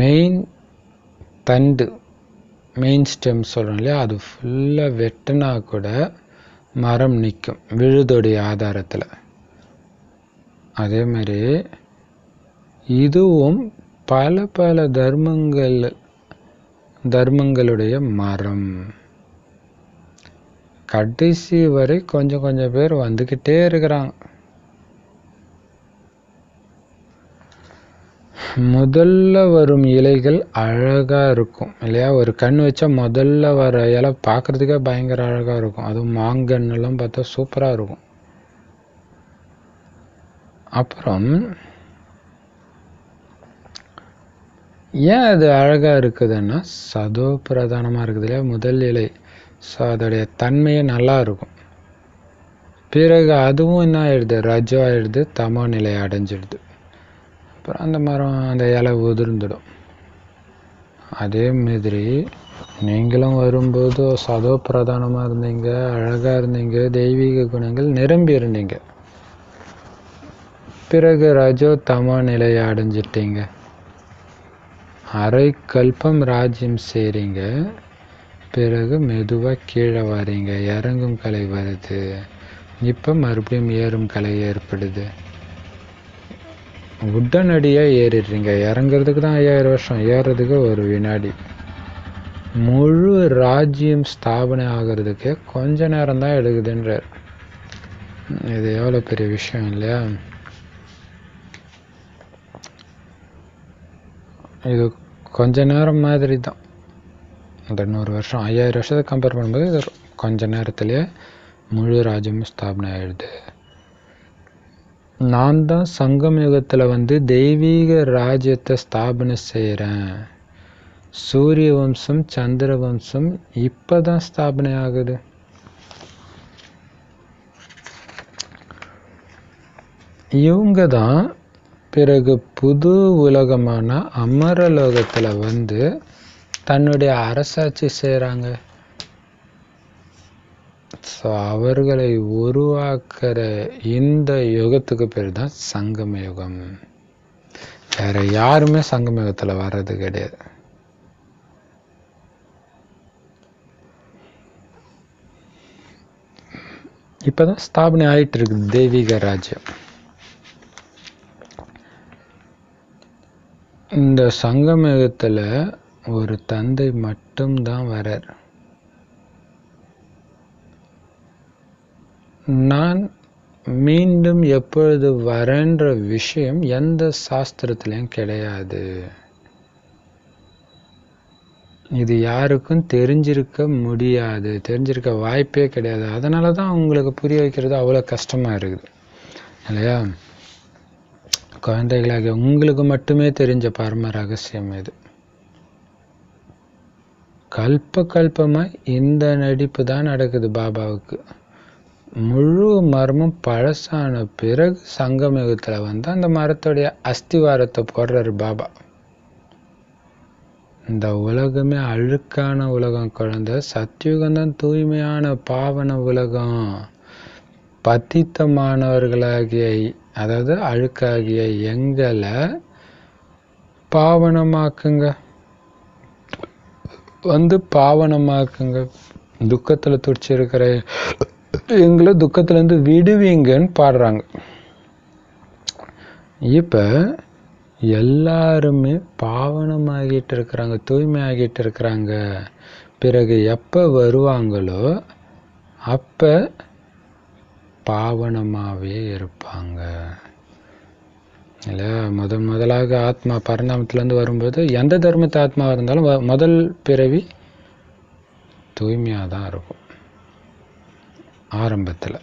மெயின் தண்டு, மெயின் ஸ்டெம் சொல்கிறோம் இல்லையா, அது ஃபுல்லாக வெட்டினா கூட மரம் நிற்கும் விழுதுடைய ஆதாரத்தில். அதே மாதிரி இதுவும் பல பல தர்மங்களுடைய மரம். கடைசி வரை கொஞ்சம் கொஞ்சம் பேர் வந்துக்கிட்டே இருக்கிறாங்க. முதல்ல வரும் இலைகள் அழகாக இருக்கும் இல்லையா? ஒரு கண் வச்சா முதல்ல வர இலை பார்க்குறதுக்கே பயங்கர அழகாக இருக்கும். அதுவும் மாங்கன்னெல்லாம் பார்த்தா சூப்பராக இருக்கும். அப்புறம் ஏன் அது அழகாக இருக்குதுன்னா சதோ பிரதானமாக இருக்குது இல்லையா முதல் இலை. ஸோ அதோடைய தன்மையே நல்லா இருக்கும். பிறகு அதுவும் என்ன ஆயிடுது, ரஜோ ஆயிடுது, தமோ நிலை அடைஞ்சிடுது. அப்புறம் அந்த மரம் அந்த இலை உதிர்ந்துடும். அதே மாதிரி நீங்களும் வரும்போது சதோ பிரதானமாக இருந்தீங்க, அழகாக இருந்தீங்க, தெய்வீக குணங்கள் நிரம்பி இருந்தீங்க. பிறகு ரஜோ தமோ நிலையை அடைஞ்சிட்டீங்க. அரை கல்பம் ராஜ்யம் செய்கிறீங்க. பிறகு மெதுவாக கீழே வரீங்க, இறங்கும் கலை வருது. இப்போ மறுபடியும் ஏறும் கலை ஏற்படுது. உடனடியாக ஏறிடுறீங்க. இறங்குறதுக்கு தான் 5000 வருஷம், ஏறுறதுக்கு ஒரு வினாடி. முழு ராஜ்யம் ஸ்தாபனை ஆகிறதுக்கு கொஞ்ச நேரம் தான் எடுக்குதுன்றார். இது எவ்வளோ பெரிய விஷயம் இல்லையா? இது கொஞ்ச நேரம் மாதிரி தான். இந்த 100 வருஷம் 5000 வருஷத்தை கம்பேர் பண்ணும்போது இது கொஞ்ச நேரத்திலேயே முழு ராஜ்யமும் ஸ்தாபனை ஆயிடுது. நான் தான் சங்கம் யுகத்தில் தெய்வீக ராஜ்யத்தை ஸ்தாபனை செய்கிறேன். சூரிய வம்சம் சந்திர வம்சம் இப்போ தான் ஸ்தாபனை ஆகுது. இவங்க தான் பிறகு புது உலகமான அமரலோகத்தில் தன்னுடைய அரசாட்சி செய்கிறாங்க. ஸோ அவர்களை உருவாக்குற இந்த யுகத்துக்கு பேர் தான் சங்கம யுகம். வேற யாருமே சங்கம யுகத்தில் வர்றது கிடையாது. இப்போதான் ஸ்தாபனை ஆயிட்டு இருக்கு தெய்வீக ராஜ்யம். இந்த சங்கம யுகத்தில் ஒரு தந்தை மட்டும்தான் வரார். நான் மீண்டும் எப்பொழுது வரேன்ற விஷயம் எந்த சாஸ்திரத்திலையும் கிடையாது. இது யாருக்கும் தெரிஞ்சிருக்க முடியாது, தெரிஞ்சிருக்க வாய்ப்பே கிடையாது. அதனால தான் உங்களுக்கு புரிய வைக்கிறது அவ்வளோ கஷ்டமாக இருக்குது இல்லையா? குழந்தைகளாக உங்களுக்கு மட்டுமே தெரிஞ்ச பரம ரகசியம் இது. கல்பமாக இந்த நடிப்பு தான் நடக்குது பாபாவுக்கு. முழு மரமும் பழசான பிறகு சங்கமயுகத்தில் அந்த மரத்துடைய அஸ்திவாரத்தை போடுறாரு பாபா. இந்த உலகமே அழுக்கான உலகம் குழந்தை. சத்தியுகம்தான் தூய்மையான பாவன உலகம். பத்தித்தமானவர்களாகிய, அதாவது அழுக்காகிய எங்களை பாவனமாக்குங்க, பாவனமாக்குங்க. துக்கத்தில் துடிச்சு இருக்கிற எங்களை துக்கத்திலேருந்து விடுவீங்கன்னு பாடுறாங்க. இப்போ எல்லாருமே பாவனமாகிட்டு இருக்கிறாங்க, தூய்மை ஆகிட்டு இருக்கிறாங்க. பிறகு எப்போ வருவாங்களோ அப்போ பாவனமாகவே இருப்பாங்க. இல்லை, முதலாக ஆத்மா பரந்தாமத்திலேருந்து வரும்போது எந்த தர்மத்தை ஆத்மாவாக இருந்தாலும் முதல் பிறவி தூய்மையாக தான் இருக்கும் ஆரம்பத்தில்.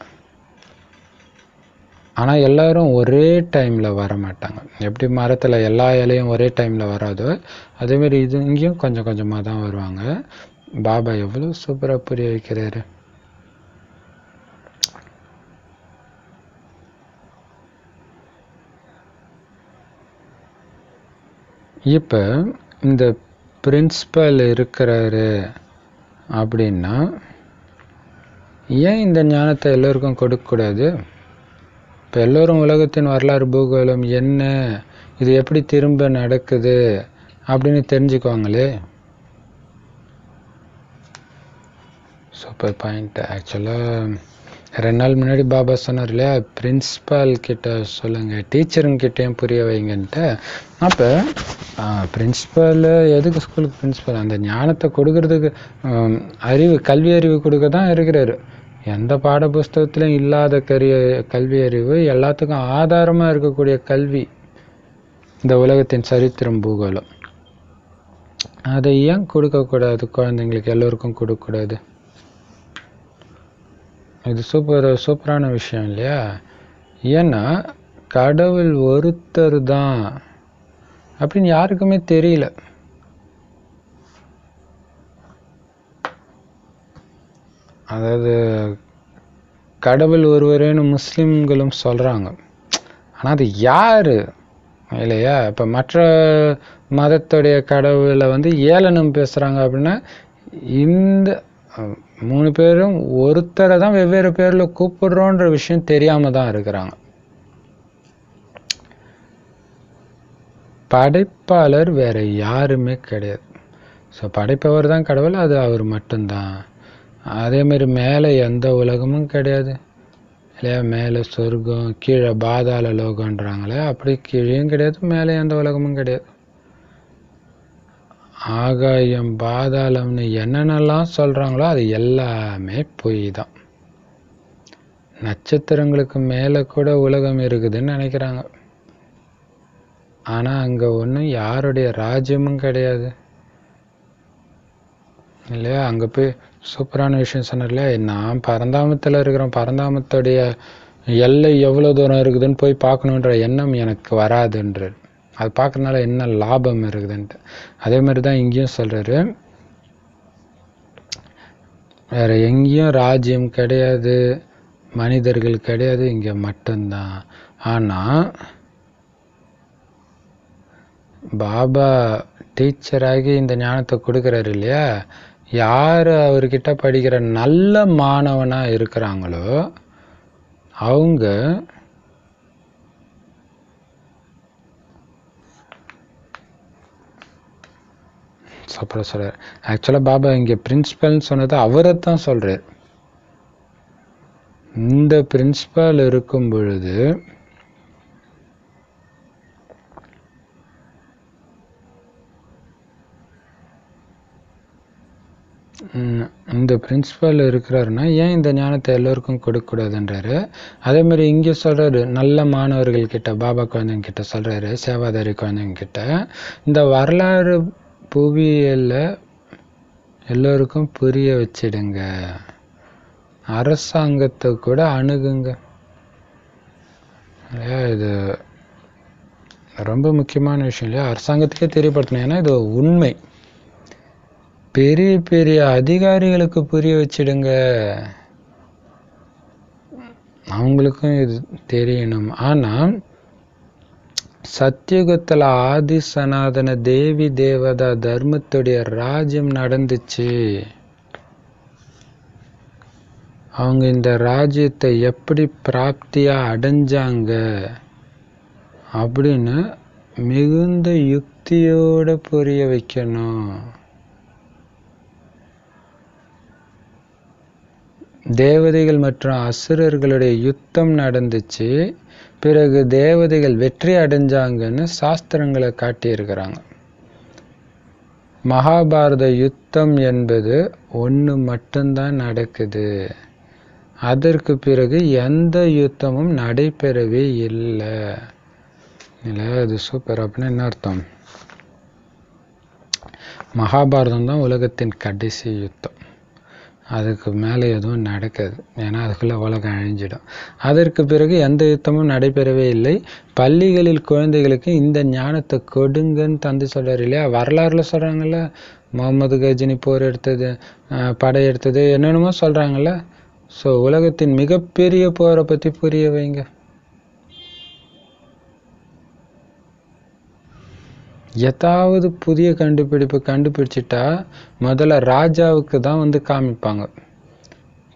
ஆனால் எல்லாரும் ஒரே டைமில் வர மாட்டாங்க. எப்படி மரத்தில் எல்லா இலையும் ஒரே டைமில் வராதோ அதேமாரி இது இங்கேயும் கொஞ்சம் கொஞ்சமாக தான் வருவாங்க. பாபா எவ்வளோ சூப்பராக புரிய வைக்கிறாரு. இப்போ இந்த பிரின்சிபல் இருக்கிறாரு அப்படின்னா ஏன் இந்த ஞானத்தை எல்லோருக்கும் கொடுக்கக்கூடாது? இப்போ எல்லோரும் உலகத்தின் வரலாறு பூகோளம் என்ன, இது எப்படி திரும்ப நடக்குது அப்படின்னு தெரிஞ்சுக்குவாங்களே. Super point. ஆக்சுவலாக 2 நாள் முன்னாடி பாபா சொன்னார் இல்லையா, பிரின்சிபால் கிட்ட சொல்லுங்கள், டீச்சருங்கிட்டையும் புரிய வைங்கன்ட்டு. அப்போ பிரின்சிபால் எதுக்கு ஸ்கூலுக்கு பிரின்சிபால்? அந்த ஞானத்தை கொடுக்கறதுக்கு, கல்வி அறிவு கொடுக்க தான் இருக்கிறாரு. எந்த பாட புஸ்தகத்திலும் இல்லாத கல்வி அறிவு, எல்லாத்துக்கும் ஆதாரமாக இருக்கக்கூடிய கல்வி இந்த உலகத்தின் சரித்திரம் பூகோளம். அதை ஏன் கொடுக்கக்கூடாது? குழந்தைங்களுக்கு எல்லோருக்கும் கொடுக்கக்கூடாது? இது சூப்பரான விஷயம் இல்லையா? ஏன்னா கடவுள் ஒருத்தர் தான் அப்படின்னு யாருக்குமே தெரியல. அதாவது கடவுள் ஒருவரேன்னு முஸ்லிம்களும் சொல்கிறாங்க. ஆனால் அது யார் இல்லையா? இப்போ மற்ற மதத்துடைய கடவுளை ஏளனம் பேசுகிறாங்க அப்படின்னா இந்த 3 பேரும் ஒருத்தரை தான் வெவ்வேறு பேரில் கூப்பிடுறோன்ற விஷயம் தெரியாமல் தான் இருக்கிறாங்க. படைப்பாளர் வேற யாருமே கிடையாது. ஸோ படைப்பவர் தான் கடவுள், அது அவர் மட்டும்தான். அதேமாரி மேலே எந்த உலகமும் கிடையாது இல்லையா? மேலே சொர்க்கம், கீழே பாதாள லோகன்றாங்களே, அப்படி கீழேயும் கிடையாது, மேலே எந்த உலகமும் கிடையாது. ஆகாயம், பாதாளம்னு என்னென்னலாம் சொல்கிறாங்களோ அது எல்லாமே பொய் தான். நட்சத்திரங்களுக்கு மேலே கூட உலகம் இருக்குதுன்னு நினைக்கிறாங்க. ஆனால் அங்கே ஒன்றும் யாருடைய ராஜ்யமும் கிடையாது இல்லையா? அங்கே போய் சூப்பரான விஷயம் சொன்னார் இல்லையா, நான் பரந்தாமத்தில் இருக்கிறேன், பரந்தாமத்துடைய எல்லை எவ்வளோ தூரம் இருக்குதுன்னு போய் பார்க்கணுன்ற எண்ணம் எனக்கு வராதுன்றார். அது பார்க்கறதுனால என்ன லாபம் இருக்குதுன்ட்டு. அதே மாதிரி தான் இங்கேயும் சொல்கிறாரு, வேறு எங்கேயும் ராஜ்யம் கிடையாது, மனிதர்கள் கிடையாது, இங்கே மட்டும்தான். ஆனால் பாபா டீச்சராகி இந்த ஞானத்தை கொடுக்குறாரு இல்லையா, யார் அவர்கிட்ட படிக்கிற நல்ல மாணவனாக இருக்கிறாங்களோ அவங்க சூப்பராக சொல்கிறார். ஆக்சுவலாக பாபா இங்கே பிரின்சிபல்னு சொன்னது அவரை தான் சொல்கிறார். இந்த பிரின்சிபல் இருக்கும் பொழுது இந்த பிரின்சிபல் இருக்கிறாருன்னா ஏன் இந்த ஞானத்தை எல்லோருக்கும் கொடுக்கக்கூடாதுன்றாரு. அதேமாதிரி இங்கே சொல்கிறாரு, நல்ல மாணவர்கள்கிட்ட, பாபா குழந்தைங்கிட்ட சொல்கிறாரு, சேவாதாரி குழந்தைங்கிட்ட, இந்த வரலாறு புவியியலில் எல்லோருக்கும் புரிய வச்சிடுங்க, அரசாங்கத்தை கூட அணுகுங்க. இல்லையா? இது ரொம்ப முக்கியமான விஷயம் இல்லையா? அரசாங்கத்துக்கே தெரியப்படுத்தணும். ஏன்னா இது உண்மை. பெரிய பெரிய அதிகாரிகளுக்கு புரிய வச்சிடுங்க, அவங்களுக்கும் இது தெரியணும். ஆனால் சத்தியுகத்தில் ஆதி சனாதன தேவி தேவதா தர்மத்துடைய ராஜ்யம் நடந்துச்சு. அவங்க இந்த ராஜ்யத்தை எப்படி பிராப்தியா அடைஞ்சாங்க அப்படின்னு மிகுந்த யுக்தியோட புரிய வைக்கணும். தேவதைகள் மற்றும் அசுரர்களுடைய யுத்தம் நடந்துச்சு. பிறகு தேவதைகள் வெற்றி அடைஞ்சாங்கன்னு சாஸ்திரங்களை காட்டியிருக்கிறாங்க. மகாபாரத யுத்தம் என்பது ஒன்று மட்டும்தான் நடக்குது. அதற்கு பிறகு எந்த யுத்தமும் நடைபெறவே இல்லை. இல்லை, அது சூப்பர். அப்படின்னா என்ன அர்த்தம்? மகாபாரதம் தான் உலகத்தின் கடைசி யுத்தம். அதுக்கு மேலே எதுவும் நடக்காது. ஏன்னா அதுக்குள்ளே உலகம் அழிஞ்சிடும். அதற்கு பிறகு எந்த யுத்தமும் நடைபெறவே இல்லை. பள்ளிகளில் குழந்தைகளுக்கு இந்த ஞானத்தை கொடுங்கன்னு தந்து சொல்கிறார் இல்லையா? வரலாறுல சொல்கிறாங்கல்ல, முகமது கஜினி போர் எடுத்தது, படை எடுத்தது, என்னென்னமோ சொல்கிறாங்கல்ல. ஸோ உலகத்தின் மிகப்பெரிய போரை பற்றி புரிய வைங்க. ஏதாவது புதிய கண்டுபிடிப்பு கண்டுபிடிச்சிட்டா முதல்ல ராஜாவுக்கு தான் வந்து காமிப்பாங்க.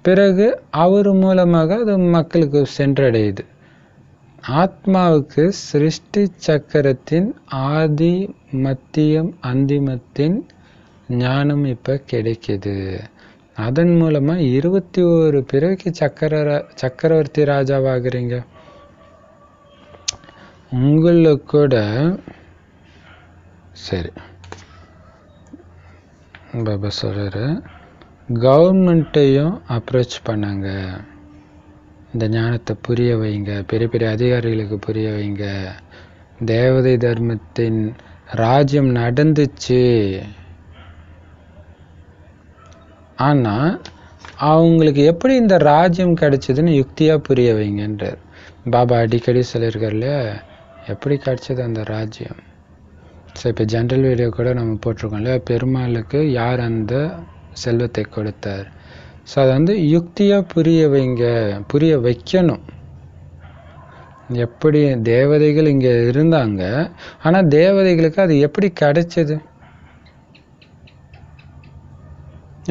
பிறகு அவர் மூலமாக அது மக்களுக்கு சென்றடையுது. ஆத்மாவுக்கு சிருஷ்டி சக்கரத்தின் ஆதி மத்தியம் அந்திமத்தின் ஞானம் இப்போ கிடைக்கிது. அதன் மூலமா 21 பிறவிக்கு சக்கரவர்த்தி ராஜாவாகிறீங்க. உங்களுக்கு கூட சரி பாபா சொல்றாரு, கவர்மெண்ட்டையும் அப்ரோச் பண்ணாங்க. இந்த ஞானத்தை புரிய வைங்க, பெரிய பெரிய அதிகாரிகளுக்கு புரிய வைங்க. தேவதை தர்மத்தின் ராஜ்யம் நடந்துச்சு. ஆனால் அவங்களுக்கு எப்படி இந்த ராஜ்யம் கிடைச்சதுன்னு யுக்தியாக புரிய வைங்கன்றார். பாபா அடிக்கடி சொல்லியிருக்கார் இல்லையா, எப்படி கிடைச்சது அந்த ராஜ்யம். ஸோ இப்போ ஜென்ரல் வீடியோ கூட நம்ம போட்டிருக்கோம் இல்லையா, பெருமாளுக்கு யார் அந்த செல்வத்தை கொடுத்தார். ஸோ அதை வந்து யுக்தியாக புரிய வைங்க, புரிய வைக்கணும். எப்படி தேவதைகள் இங்கே இருந்தாங்க, ஆனால் தேவதைகளுக்கு அது எப்படி கிடைச்சது?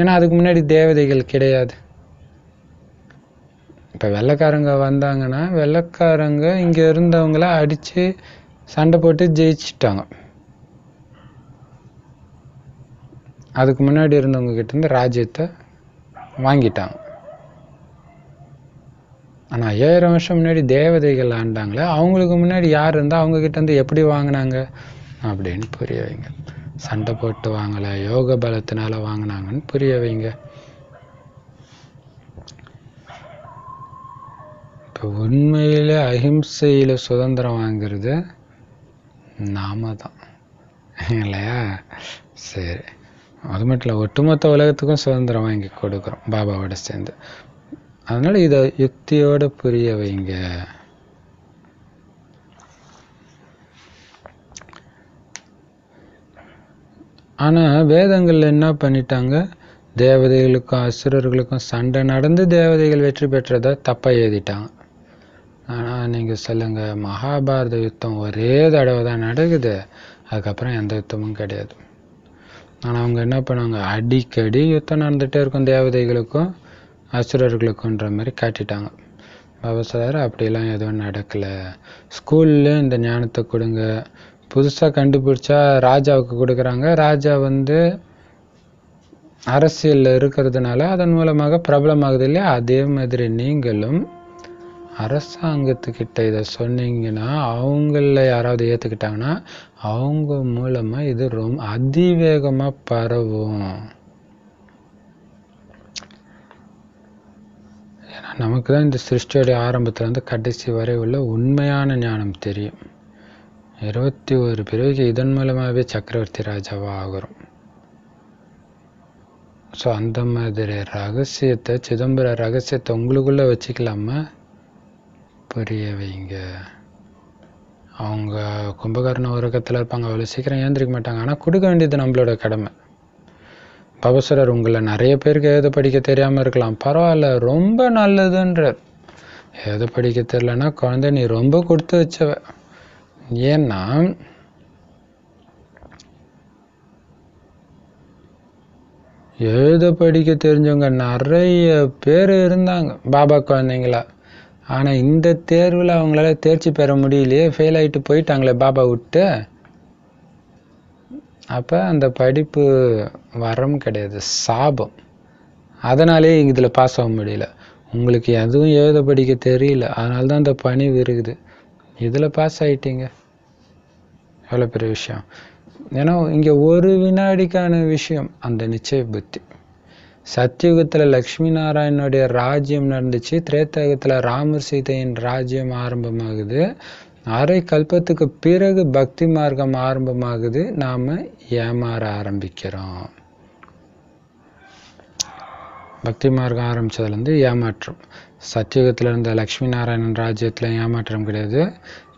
ஏன்னா அதுக்கு முன்னாடி தேவதைகள் கிடையாது. இப்போ வெள்ளைக்காரங்க வந்தாங்கன்னா வெள்ளைக்காரங்க இங்கே இருந்தவங்கள அடித்து சண்டை போட்டு ஜெயிச்சிட்டாங்க. அதுக்கு முன்னாடி இருந்தவங்க கிட்ட இருந்து ராஜ்யத்தை வாங்கிட்டாங்க. ஆனால் 5000 வருஷம் முன்னாடி தேவதைகள் ஆண்டாங்களே, அவங்களுக்கு முன்னாடி யார் இருந்தால் அவங்க கிட்ட இருந்து எப்படி வாங்கினாங்க அப்படின்னு புரிய வைங்க. சண்டை போட்டு வாங்கலை, யோக பலத்தினால வாங்கினாங்கன்னு புரிய வைங்க. இப்போ உண்மையிலே அஹிம்சையில் சுதந்திரம் வாங்கிறது நாம தான் இல்லையா? சரி, அது மட்டும் இல்லை, ஒட்டுமொத்த உலகத்துக்கும் சுதந்திரம் வாங்கி கொடுக்குறோம் பாபாவோட சேர்ந்து. அதனால் இதை யுக்தியோடு புரிய வைங்க. ஆனால் வேதங்களில் என்ன பண்ணிட்டாங்க, தேவதைகளுக்கும் அசுரர்களுக்கும் சண்டை நடந்து தேவதைகள் வெற்றி பெற்றதை தப்பாக எழுதிட்டாங்க. ஆனால் நீங்கள் சொல்லுங்கள், மகாபாரத யுத்தம் ஒரே தடவை தான் நடக்குது, அதுக்கப்புறம் எந்த யுத்தமும் கிடையாது. ஆனால் அவங்க என்ன பண்ணுவாங்க, அடிக்கடி யுத்தம் நடந்துகிட்டே இருக்கும் தேவதைகளுக்கும் அசுரர்களுக்குன்ற மாதிரி காட்டிட்டாங்க. பாபா சொல்றாரு, அப்படிலாம் எதுவும் நடக்கலை. ஸ்கூல்லேயும் இந்த ஞானத்தை கொடுங்க. புதுசாக கண்டுபிடிச்சா ராஜாவுக்கு கொடுக்குறாங்க. ராஜா வந்து அரசியலில் இருக்கிறதுனால அதன் மூலமாக பிரபலமாகுது இல்லையா? அதே மாதிரி நீங்களும் அரசாங்கத்துக்கிட்ட இதை சொன்னீங்கன்னா, அவங்கள யாராவது ஏற்றுக்கிட்டாங்கன்னா அவங்க மூலமாக இது ரொம்ப அதிவேகமாக பரவும். ஏன்னா நமக்கு தான் இந்த சிருஷ்டியோடைய ஆரம்பத்துலேருந்து கடைசி வரை உள்ள உண்மையான ஞானம் தெரியும். 21 பிறவிக்கு இதன் மூலமாகவே சக்கரவர்த்தி ராஜாவாக ஆகிறோம். ஸோ அந்த மாதிரி ரகசியத்தை, சிதம்பர ரகசியத்தை உங்களுக்குள்ளே வச்சுக்கலாமா? புரிய வைங்க. அவங்க கும்பகர்ண உறக்கத்தில் இருப்பாங்க, அவ்வளோ சீக்கிரம் ஏந்திரிக்க மாட்டாங்க. ஆனால் கொடுக்க வேண்டியது நம்மளோட கடமை. பவசரர், உங்களை நிறைய பேருக்கு எழுத படிக்க தெரியாமல் இருக்கலாம், பரவாயில்ல, ரொம்ப நல்லதுன்றார். எழுத படிக்க தெரியலன்னா குழந்தை, நீ ரொம்ப கொடுத்து வச்சவ, ஏன்னா எழுத படிக்க தெரிஞ்சவங்க நிறைய பேர் இருந்தாங்க பாபா குழந்தைங்களா. ஆனால் இந்த தேர்வில் அவங்களால தேர்ச்சி பெற முடியலையே, ஃபெயில் ஆகிட்டு போயிட்டாங்களே பாபா விட்டு. அப்போ அந்த படிப்பு வரம் கிடையாது, சாபம். அதனாலே இதில் பாஸ் ஆக முடியல. உங்களுக்கு எதுவும் எழுத படிக்க தெரியல, அதனால தான் அந்த பணிவு இருக்குது. இதில் பாஸ் ஆகிட்டீங்க, எவ்வளோ பெரிய விஷயம். ஏன்னா இங்கே ஒரு வினாடிக்கான விஷயம் அந்த நிச்சய புத்தி. சத்தியுகத்தில் லக்ஷ்மி நாராயணனுடைய ராஜ்யம் நடந்துச்சு, திரேதாயுகத்தில் ராமர் சீதையின் ராஜ்யம் ஆரம்பமாகுது, அரை கல்பத்துக்கு பிறகு பக்தி மார்க்கம் ஆரம்பமாகுது. நாம் ஏமாற ஆரம்பிக்கிறோம். பக்தி மார்க்கம் ஆரம்பித்ததுலேருந்து ஏமாற்றம். சத்தியுகத்தில் இருந்த லக்ஷ்மி நாராயணன் ராஜ்யத்தில் ஏமாற்றம் கிடையாது,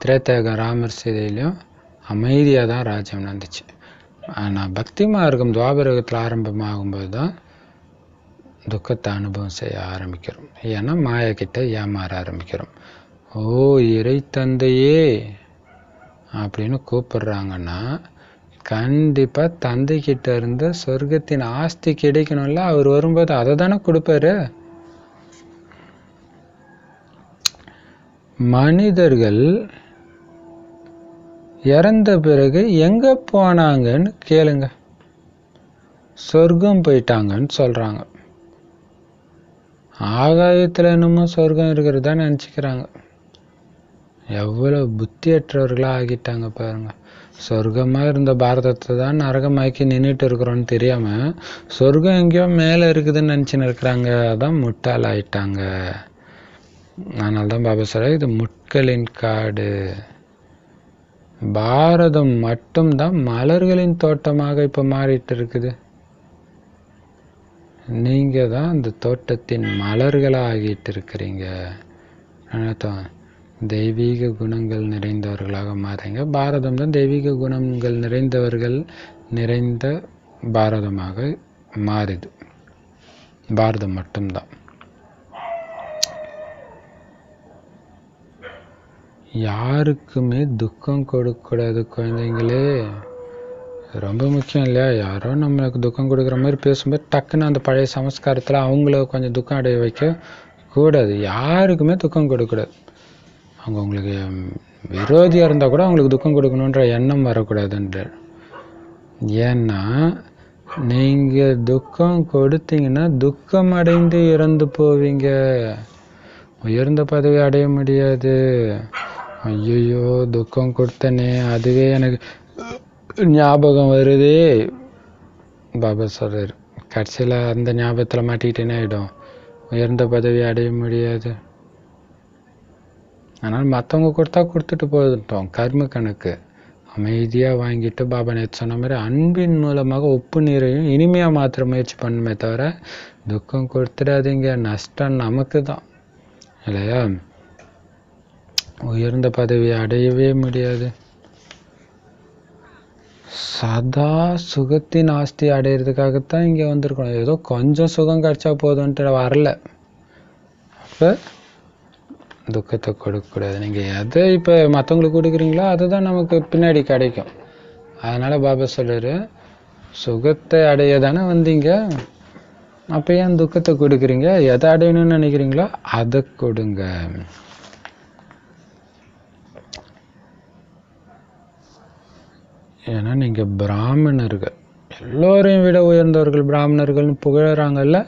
திரேதாயுகம் ராமர் சீதையிலையும் அமைதியாக தான் ராஜ்யம் நடந்துச்சு. ஆனால் பக்தி மார்க்கம் துவாபரகத்தில் ஆரம்பமாகும்போது தான் துக்கத்தை அனுபவம் செய்ய ஆரம்பிக்கிறோம். ஏன்னா மாயக்கிட்ட ஏமாற ஆரம்பிக்கிறோம். ஓ இறை தந்தையே அப்படின்னு கூப்பிடுறாங்கன்னா கண்டிப்பாக தந்தைக்கிட்ட இருந்து சொர்க்கத்தின் ஆஸ்தி கிடைக்கணும்ல. அவர் வரும்போது அதை தானே கொடுப்பாரு. மனிதர்கள் இறந்த பிறகு எங்க போனாங்கன்னு கேளுங்க. சொர்க்கம் போயிட்டாங்கன்னு சொல்றாங்க. ஆகாயத்தில் என்னமோ சொர்க்கம் இருக்கிறதா நினச்சிக்கிறாங்க. எவ்வளவு புத்தியற்றவர்களாக ஆகிட்டாங்க பாருங்க. சொர்க்கமாக இருந்த பாரதத்தை தான் நரகமாக்கி நின்றுட்டு இருக்கிறோன்னு தெரியாமல் சொர்க்கம் எங்கேயோ மேலே இருக்குதுன்னு நினச்சின்னு இருக்கிறாங்க. அதான் முட்டாள் ஆயிட்டாங்க. அதனால தான் பாபா சொல்ற, இது முட்களின் காடு. பாரதம் மட்டும்தான் மலர்களின் தோட்டமாக இப்போ மாறிட்டு இருக்குது. நீங்கள் தான் அந்த தோட்டத்தின் மலர்களாக ஆகிட்டு இருக்கிறீங்க. தெய்வீக குணங்கள் நிறைந்தவர்களாக மாறுங்க. பாரதம் தான் தெய்வீக குணங்கள் நிறைந்தவர்கள் நிறைந்த பாரதமாக மாறுது. பாரதம் மட்டும்தான். யாருக்குமே துக்கம் கொடுக்கக்கூடாது குழந்தைங்களே. ரொம்ப முக்கியம் இல்லையா? யாரோ நம்மளுக்கு துக்கம் கொடுக்குற மாதிரி பேசும்போது டக்குன்னு அந்த பழைய சமஸ்காரத்தில் அவங்கள கொஞ்சம் துக்கம் அடைய வைக்க கூடாது. யாருக்குமே துக்கம் கொடுக்கக்கூடாது. அவங்க உங்களுக்கு விரோதியாக இருந்தால் கூட அவங்களுக்கு துக்கம் கொடுக்கணுன்ற எண்ணம் வரக்கூடாதுன்ற. ஏன்னா நீங்கள் துக்கம் கொடுத்தீங்கன்னா துக்கம் அடைந்து இறந்து போவீங்க. உயர்ந்த பதவி அடைய முடியாது. ஐயோ துக்கம் கொடுத்தனே, அதுவே எனக்கு ஞாபகம் வருதே பாபா சொல்றாரு. கடைசியில் அந்த ஞாபகத்தில் மாட்டிக்கிட்டேனே ஆகிடும். உயர்ந்த பதவி அடைய முடியாது. ஆனால் மற்றவங்க கொடுத்தா கொடுத்துட்டு போயிட்டோம். கர்ம கணக்கு அமைதியாக வாங்கிட்டு பாபா நேற்று சொன்ன மாதிரி அன்பின் மூலமாக உப்பு நீரையும் இனிமையாக மாற்ற முயற்சி பண்ணுமே தவிர துக்கம் கொடுத்துடாதீங்க. நஷ்டம் நமக்கு தான் இல்லையா? உயர்ந்த பதவியை அடையவே முடியாது. சதா சுகத்தின் ஆஸ்தி அடையிறதுக்காகத்தான் இங்கே வந்திருக்கணும். ஏதோ கொஞ்சம் சுகம் கிடைச்சா போதும்ன்ட்டு வரல. அப்போ துக்கத்தை கொடுக்கக்கூடாது. நீங்கள் எதை இப்போ மற்றவங்களுக்கு கொடுக்குறீங்களோ அதுதான் நமக்கு பின்னாடி கிடைக்கும். அதனால் பாபா சொல்கிறாரு, சுகத்தை அடைய தானே வந்தீங்க, அப்போ ஏன் துக்கத்தை கொடுக்குறீங்க? எதை அடையணும்னு நினைக்கிறீங்களோ அதை கொடுங்க. ஏன்னா நீங்கள் பிராமணர்கள், எல்லோரையும் விட உயர்ந்தவர்கள் பிராமணர்கள்னு புகழறாங்கல்ல.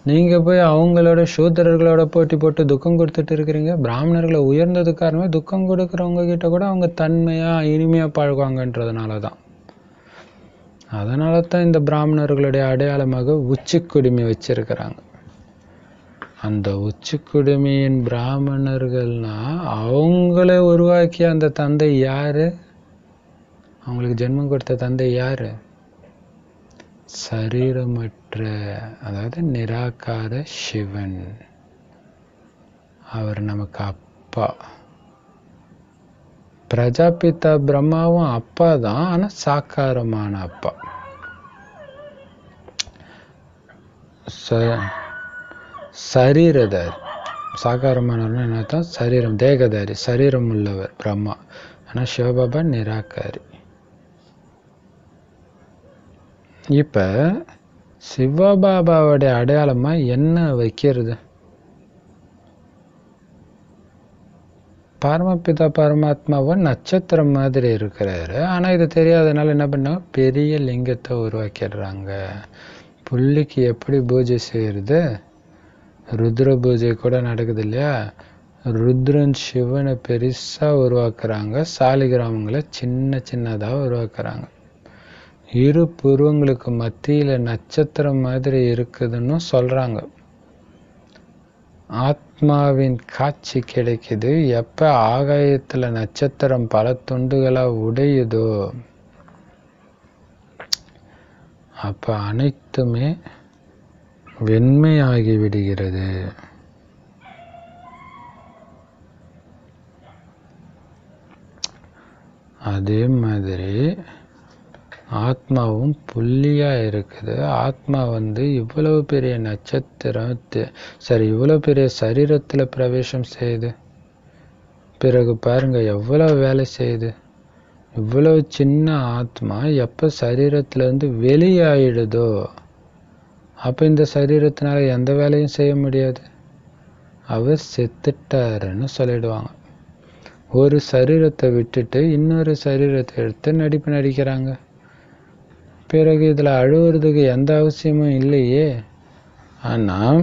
நீங்கள் போய் அவங்களோட சூத்திரர்களோட போட்டி போட்டு துக்கம் கொடுத்துட்டு இருக்கிறீங்க. பிராமணர்களை உயர்ந்தது காரணமே துக்கம் கொடுக்குறவங்க கிட்ட கூட அவங்க தன்மையாக இனிமையாக பழகுவாங்கன்றதுனால தான். அதனால தான் இந்த பிராமணர்களுடைய அடையாளமாக உச்சி குடுமி வச்சிருக்கிறாங்க. அந்த உச்சி குடுமியின் பிராமணர்கள்னா அவங்களே உருவாக்கிய அந்த தந்தை யாரு? அவங்களுக்கு ஜென்மம் கொடுத்த தந்தை யாரு? சரீரமற்ற, அதாவது நிராகார சிவன். அவர் நமக்கு அப்பா. பிரஜாபிதா பிரம்மாவும் அப்பா தான், ஆனா சாக்காரமான அப்பா. சரீரதாரி. சாக்காரமானவர்னு என்னத்தான்? சரீரம், தேகதாரி, சரீரம் உள்ளவர் பிரம்மா. ஆனால் சிவபாபா நிராகாரி. இப்போ சிவபாபாவுடைய அடையாளமாக என்ன வைக்கிறது? பரமபிதா பரமாத்மாவும் நட்சத்திரம் மாதிரி இருக்கிறாரு. ஆனால் இது தெரியாதனால என்ன பண்ணாங்க, பெரிய லிங்கத்தை உருவாக்கிடுறாங்க. புள்ளிக்கு எப்படி பூஜை செய்கிறது? ருத்ர பூஜை கூட நடக்குது இல்லையா? ருத்ரன் சிவனை பெருசாக உருவாக்குறாங்க, சாலிகிராமங்களை சின்ன சின்னதாக உருவாக்குறாங்க. இரு புருவங்களுக்கு மத்தியில் நட்சத்திரம் மாதிரி இருக்குதுன்னு சொல்கிறாங்க. ஆத்மாவின் காட்சி கிடைக்குது எப்போ ஆகாயத்தில் நட்சத்திரம் பல துண்டுகளாக உடையுதோ அப்போ அனைத்துமே வெண்மையாகி விடுகிறது. அதே மாதிரி ஆத்மாவும் புள்ளியாக இருக்குது. ஆத்மா இவ்வளவு பெரிய நட்சத்திரம், சரி இவ்வளோ பெரிய சரீரத்தில் பிரவேசம் செய்யுது. பிறகு பாருங்க எவ்வளோ வேலை செய்யுது. இவ்வளவு சின்ன ஆத்மா எப்போ சரீரத்திலேருந்து வெளியாயிடுதோ அப்போ இந்த சரீரத்தினால எந்த வேலையும் செய்ய முடியாது. அவர் செத்துட்டாருன்னு சொல்லிடுவாங்க. ஒரு சரீரத்தை விட்டுட்டு இன்னொரு சரீரத்தை எடுத்து நடிப்பு நடிக்கிறாங்க. பிறகு இதில் அழுவுறதுக்கு எந்த அவசியமும் இல்லையே. ஆனால்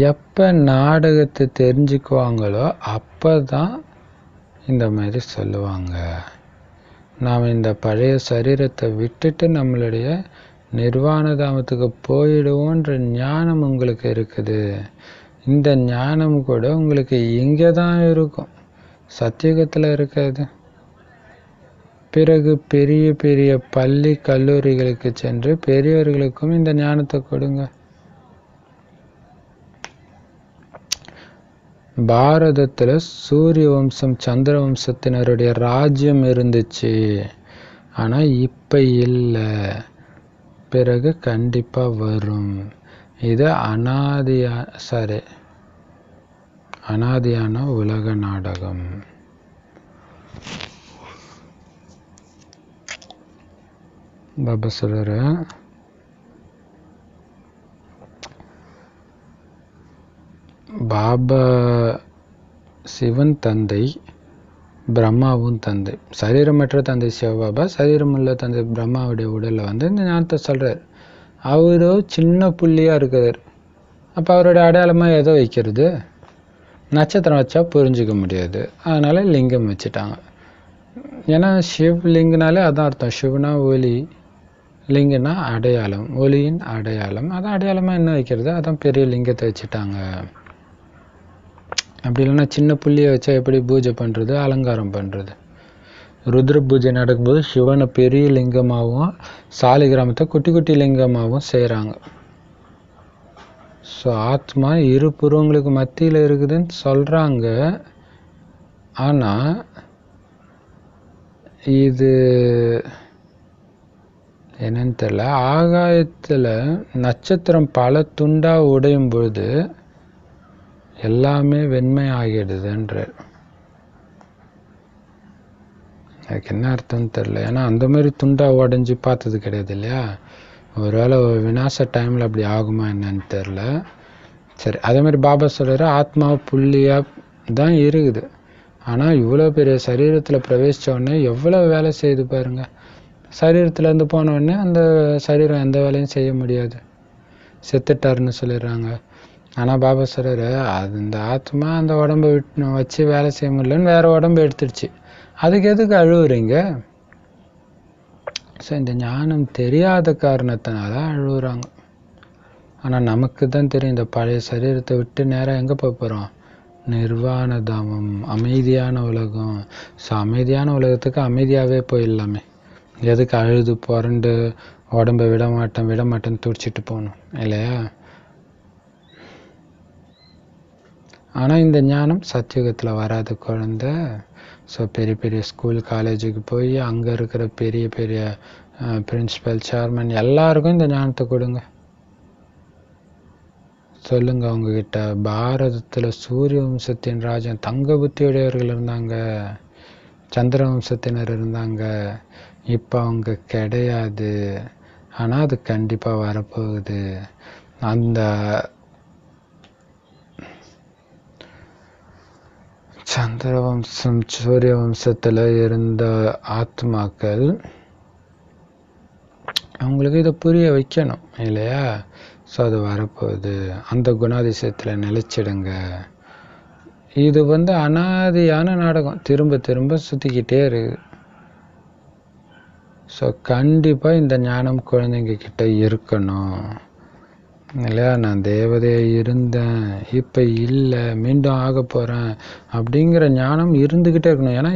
எப்போ நாடகத்தை தெரிஞ்சுக்குவாங்களோ அப்போ தான் இந்த மாதிரி சொல்லுவாங்க. நாம் இந்த பழைய சரீரத்தை விட்டுட்டு நம்மளுடைய நிர்வாண தாமத்துக்கு போயிடுவோன்ற ஞானம் உங்களுக்கு இருக்குது. இந்த ஞானம் கூட உங்களுக்கு இங்கே தான் இருக்கும், சத்தியுகத்தில் இருக்காது. பிறகு பெரிய பெரிய பள்ளி கல்லூரிகளுக்கு சென்று பெரியவர்களுக்கும் இந்த ஞானத்தை கொடுங்க. பாரதத்தில் சூரிய வம்சம் சந்திர வம்சத்தினருடைய ராஜ்யம் இருந்துச்சு, ஆனால் இப்போ இல்லை. பிறகு கண்டிப்பாக வரும். இது அனாதியான உலக நாடகம். பாபா சொல்ற பாபா சிவன் தந்தை, பிரம்மாவும் தந்தை. சரீரமற்ற தந்தை சிவபாபா, சரீரமுள்ள தந்தை பிரம்மாவுடைய உடலில் இந்த ஞானத்தை சொல்கிறார். அவரோ சின்ன புள்ளியாக இருக்கிறார். அப்போ அவருடைய அடையாளமாக எதை வைக்கிறது? நட்சத்திரம் வச்சா புரிஞ்சிக்க முடியாது, அதனால் லிங்கம் வச்சுட்டாங்க. ஏன்னா சிவ் லிங்கனாலே அதான் அர்த்தம். சிவனா ஒளி, லிங்கனா அடையாளம், ஒளியின் அடையாளம். அதான் அடையாளமாக என்ன வைக்கிறது? அதான் பெரிய லிங்கத்தை வச்சுட்டாங்க. அப்படி இல்லைன்னா சின்ன புள்ளியை வச்சா எப்படி பூஜை பண்ணுறது, அலங்காரம் பண்ணுறது? ருத்ர பூஜை நடக்கும்போது சிவனை பெரிய லிங்கமாகவும் சாலிகிராமத்தை குட்டி குட்டி லிங்கமாகவும் செய்கிறாங்க. ஸோ ஆத்மா இரு புருவங்களுக்கு மத்தியில் இருக்குதுன்னு சொல்கிறாங்க. ஆனால் இது என்னன்னு தெரியல. ஆகாயத்தில் நட்சத்திரம் பல துண்டாக உடையும் பொழுது எல்லாமே வெண்மை ஆகிடுதுன்ற. அதுக்கு என்ன அர்த்தம்னு தெரில. ஏன்னா அந்த மாதிரி துண்டாக உடஞ்சி பார்த்தது கிடையாது இல்லையா? ஒருவேளை விநாச டைமில் அப்படி ஆகுமா என்னன்னு தெரில. சரி, அதே மாதிரி பாபா சொல்கிற ஆத்மா புள்ளியாக தான் இருக்குது. ஆனால் இவ்வளோ பெரிய சரீரத்தில் பிரவேசித்த உடனே எவ்வளோ வேலை செய்யுது பாருங்கள். சரீரத்துலேருந்து போனோடனே அந்த சரீரம் எந்த வேலையும் செய்ய முடியாது, செத்துட்டாருன்னு சொல்லிடுறாங்க. ஆனால் பாபா சொல்கிறாரு, அது இந்த ஆத்மா அந்த உடம்பை வச்சு வேலை செய்ய முடியலன்னு வேறு உடம்பு எடுத்துடுச்சு, அதுக்கு எதுக்கு அழுவுறீங்க? ஸோ இந்த ஞானம் தெரியாத காரணத்தினால அழுகுறாங்க. ஆனால் நமக்கு தான் தெரியும், இந்த பழைய சரீரத்தை விட்டு நேராக எங்கே போக போகிறோம்? நிர்வாண தாமம், அமைதியான உலகம். ஸோ அமைதியான உலகத்துக்கு அமைதியாகவே போயிடலாமே. எதுக்கு அழுது புரண்டு உடம்பை விட மாட்டேன்னு துடிச்சிட்டு போகணும் இல்லையா? ஆனால் இந்த ஞானம் சத்தியுகத்தில் வராத குழந்த. ஸோ பெரிய பெரிய ஸ்கூல் காலேஜுக்கு போய் அங்கே இருக்கிற பெரிய பெரிய பிரின்சிபல் சேர்மன் எல்லாருக்கும் இந்த ஞானத்தை கொடுங்க. சொல்லுங்க அவங்கக்கிட்ட. பாரதத்தில் சூரிய வம்சத்தின் ராஜன் தங்க புத்தியுடையவர்கள் இருந்தாங்க, சந்திர வம்சத்தினர் இருந்தாங்க. இப்போ அவங்க கிடையாது. ஆனால் அது கண்டிப்பாக வரப்போகுது. அந்த சந்திர வம்சம் சூரிய வம்சத்தில் இருந்த ஆத்மாக்கள் அவங்களுக்கு இதை புரிய வைக்கணும் இல்லையா? ஸோ அது வரப்போகுது. அந்த குணாதிசயத்தில் நிலைச்சிடுங்க. இது அனாதியான நாடகம், திரும்ப திரும்ப சுற்றிக்கிட்டே இருக்குது. ஸோ கண்டிப்பாக இந்த ஞானம் குழந்தைங்க கிட்ட இருக்கணும் இல்லையா? நான் தேவதையாக இருந்தேன், இப்போ இல்லை, மீண்டும் ஆக போகிறேன் அப்படிங்கிற ஞானம் இருந்துக்கிட்டே இருக்கணும். ஏன்னா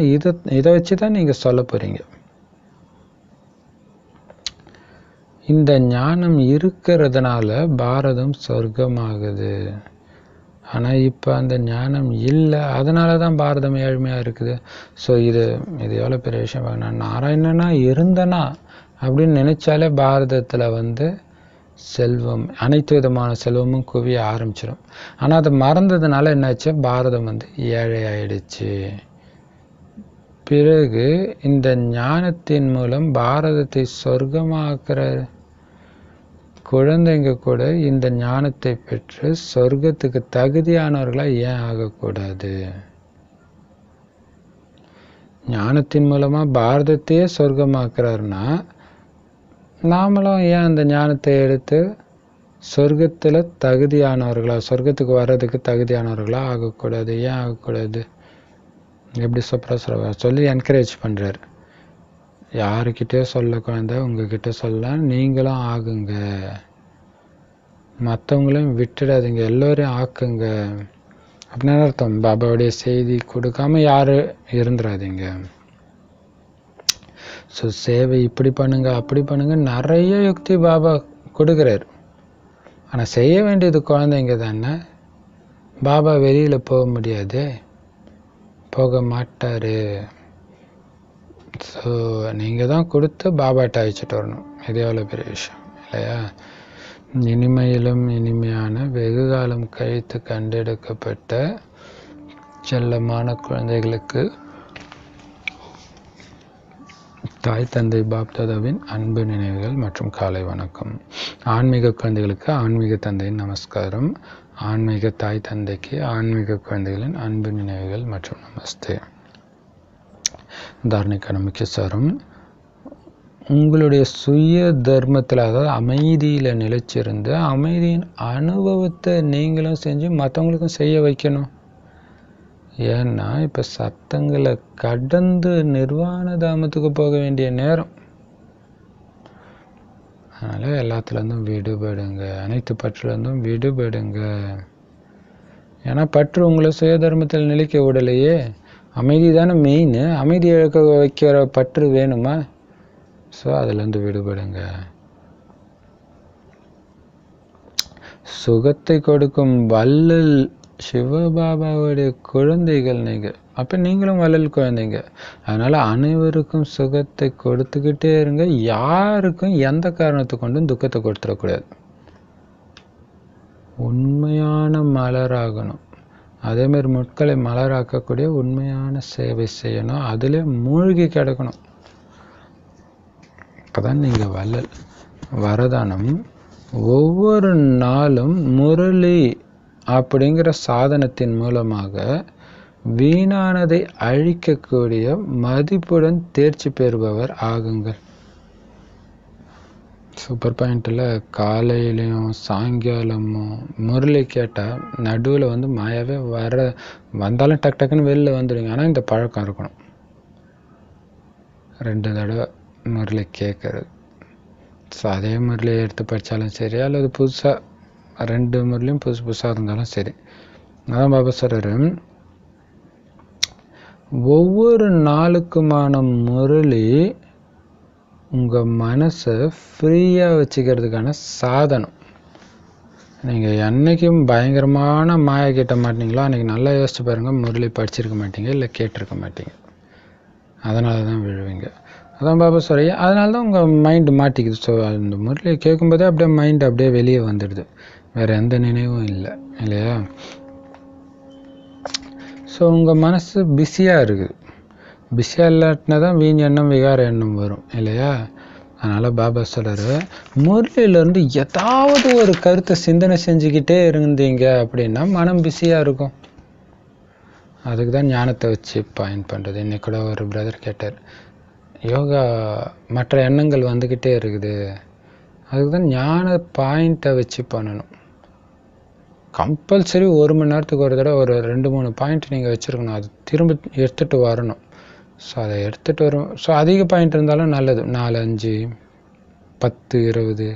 இதை வச்சு தான் நீங்கள் சொல்ல போகிறீங்க. இந்த ஞானம் இருக்கிறதுனால பாரதம் சொர்க்கமாகுது. ஆனால் இப்போ அந்த ஞானம் இல்லை, அதனால தான் பாரதம் ஏழ்மையாக இருக்குது. ஸோ இது எவ்வளோ பெரிய விஷயம். நான் நாராயணனா இருந்தனா அப்படின்னு நினைச்சாலே பாரதத்தில் செல்வம், அனைத்து விதமான செல்வமும் குவிய ஆரம்பிச்சிடும். ஆனால் அதை மறந்ததுனால என்னாச்சு, பாரதம் ஏழை ஆயிடுச்சு. பிறகு இந்த ஞானத்தின் மூலம் பாரதத்தை சொர்க்கமாக்குற குழந்தைங்க கூட இந்த ஞானத்தை பெற்று சொர்க்கத்துக்கு தகுதியானவர்களாக ஏன் ஆகக்கூடாது? ஞானத்தின் மூலமாக பாரதத்தையே சொர்க்கமாக்குறாருன்னா நாமளும் ஏன் அந்த ஞானத்தை எடுத்து சொர்க்கத்தில் தகுதியானவர்களா, சொர்க்கத்துக்கு வர்றதுக்கு தகுதியானவர்களா ஆகக்கூடாது? ஏன் ஆகக்கூடாது? எப்படி சூப்பராக சொல்லி என்கரேஜ் பண்ணுறாரு. யாருக்கிட்டே சொல்ல குழந்தை, உங்ககிட்ட சொல்ல நீங்களும் ஆகுங்க, மற்றவங்களையும் விட்டுடாதீங்க, எல்லோரையும் ஆக்குங்க. அப்படின்னு அர்த்தம். பாபாவுடைய செய்தி கொடுக்காம யாரும் இருந்துடாதீங்க. ஸோ சேவை இப்படி பண்ணுங்க அப்படி பண்ணுங்க நிறைய யுக்தி பாபா கொடுக்குறாரு. ஆனால் செய்ய வேண்டியது குழந்தைங்க தானே. பாபா வெளியில் போக முடியாது, போக மாட்டார். ஸோ நீங்கள் தான் கொடுத்து பாபாட்ட அழைச்சிட்டு வரணும். இது எவ்வளோ பெரிய விஷயம் இல்லையா? இனிமையிலும் இனிமையான வெகுகாலம் கழித்து கண்டெடுக்கப்பட்ட செல்லமான குழந்தைகளுக்கு தாய் தந்தை பாப்தாதாவின் அன்பு நினைவுகள் மற்றும் காலை வணக்கம். ஆன்மீக குழந்தைகளுக்கு ஆன்மீக தந்தையின் நமஸ்காரம். ஆன்மீக தாய் தந்தைக்கு ஆன்மீக குழந்தைகளின் அன்பு நினைவுகள் மற்றும் நமஸ்தே. தாரணைக்கான முக்கிய சாரம்: உங்களுடைய சுய தர்மத்தில், அதாவது அமைதியில் நிலைச்சிருந்து அமைதியின் அனுபவத்தை நீங்களும் செஞ்சு மற்றவங்களுக்கும் செய்ய வைக்கணும். ஏன்னா இப்போ சத்தங்களை கடந்து நிர்வாண தாமத்துக்கு போக வேண்டிய நேரம். அதனால் எல்லாத்துலேருந்தும் விடுபடுங்க, அனைத்து பற்றுலேருந்தும் விடுபடுங்க. ஏன்னா பற்று உங்களை சுய தர்மத்தில் நிலைக்க விடலையே. அமைதி தானே மெயின். அமைதி இழக்க வைக்கிற பற்று வேணுமா? ஸோ அதுலேருந்து விடுபடுங்க. சுகத்தை கொடுக்கும் வள்ளல் சிவபாபாவுடைய குழந்தைகள் நீங்கள். அப்போ நீங்களும் வள்ளல் குழந்தைங்க. அதனால் அனைவருக்கும் சுகத்தை கொடுத்துக்கிட்டே இருங்க. யாருக்கும் எந்த காரணத்தை கொண்டும் துக்கத்தை கொடுத்துடக்கூடாது. உண்மையான மலராகணும். அதேமாதிரி முட்களை மலராக்கக்கூடிய உண்மையான சேவை செய்யணும். அதிலே மூழ்கி கிடக்கணும். அப்போதான் நீங்கள் வள்ளல். வரதானம்: ஒவ்வொரு நாளும் முரளி அப்படிங்கிற சாதனத்தின் மூலமாக வீணானதை அழிக்கக்கூடிய மதிப்புடன் தேர்ச்சி பெறுபவர் ஆகுங்கள். சூப்பர் பாயிண்டில் காலையிலையும் சாயங்காலமும் முரளி கேட்டால் நடுவில் மாயாவே வந்தாலும் டக் டக்குன்னு வெளில வந்துடுங்க. ஆனால் இந்த பழக்கம் இருக்கணும். 2 தடவை முரளி கேட்கறது. ஸோ அதே முரளியை எடுத்து படித்தாலும் சரி, அல்லது புதுசாக 2 முரளியும் புதுசாக இருந்தாலும் சரி. அதான் பாபா சொல்றாரு, ஒவ்வொரு நாளுக்குமான முரளி உங்கள் மனசை ஃப்ரீயாக வச்சுக்கிறதுக்கான சாதனம். நீங்கள் என்றைக்கும் பயங்கரமான மாயை கேட்ட மாட்டீங்களோ அன்றைக்கி நல்லா யோசிச்சு பாருங்கள், முரளி படிச்சிருக்க மாட்டீங்க, இல்லை கேட்டிருக்க மாட்டீங்க. அதனால தான் விழுவீங்க. அதான் பாபா சொல்கிறீங்க. அதனால தான் உங்கள் மைண்டு மாட்டிக்குது. ஸோ அந்த முரளியை கேட்கும்போதே அப்படியே மைண்டு அப்படியே வெளியே வந்துடுது. வேறு எந்த நினைவும் இல்லை இல்லையா? ஸோ உங்கள் மனசு பிஸியாக இருக்குது. பிஸியாக இல்லாட்டினா தான் வீண் எண்ணம் விகார எண்ணம் வரும் இல்லையா? அதனால் பாபா சொல்கிறார், முரளியிலேருந்து ஏதாவது ஒரு கருத்தை சிந்தனை செஞ்சுக்கிட்டே இருந்தீங்க அப்படின்னா மனம் பிஸியாக இருக்கும். அதுக்கு தான் ஞானத்தை வச்சு பாயிண்ட் பண்ணுறது. இன்னைக்கு கூட ஒரு பிரதர் கேட்டார், யோகா மற்ற எண்ணங்கள் வந்துக்கிட்டே இருக்குது, அதுக்கு தான் ஞான பாயிண்ட்டை வச்சு பண்ணணும். கம்பல்சரி 1 மணி நேரத்துக்கு ஒரு தடவை ஒரு 2-3 பாயிண்ட் நீங்கள் வச்சுருக்கணும். அது திரும்ப எடுத்துகிட்டு வரணும். ஸோ அதை எடுத்துகிட்டு வரும். ஸோ அதிக பாயிண்ட் இருந்தாலும் நல்லது. 4, 5, 10, 20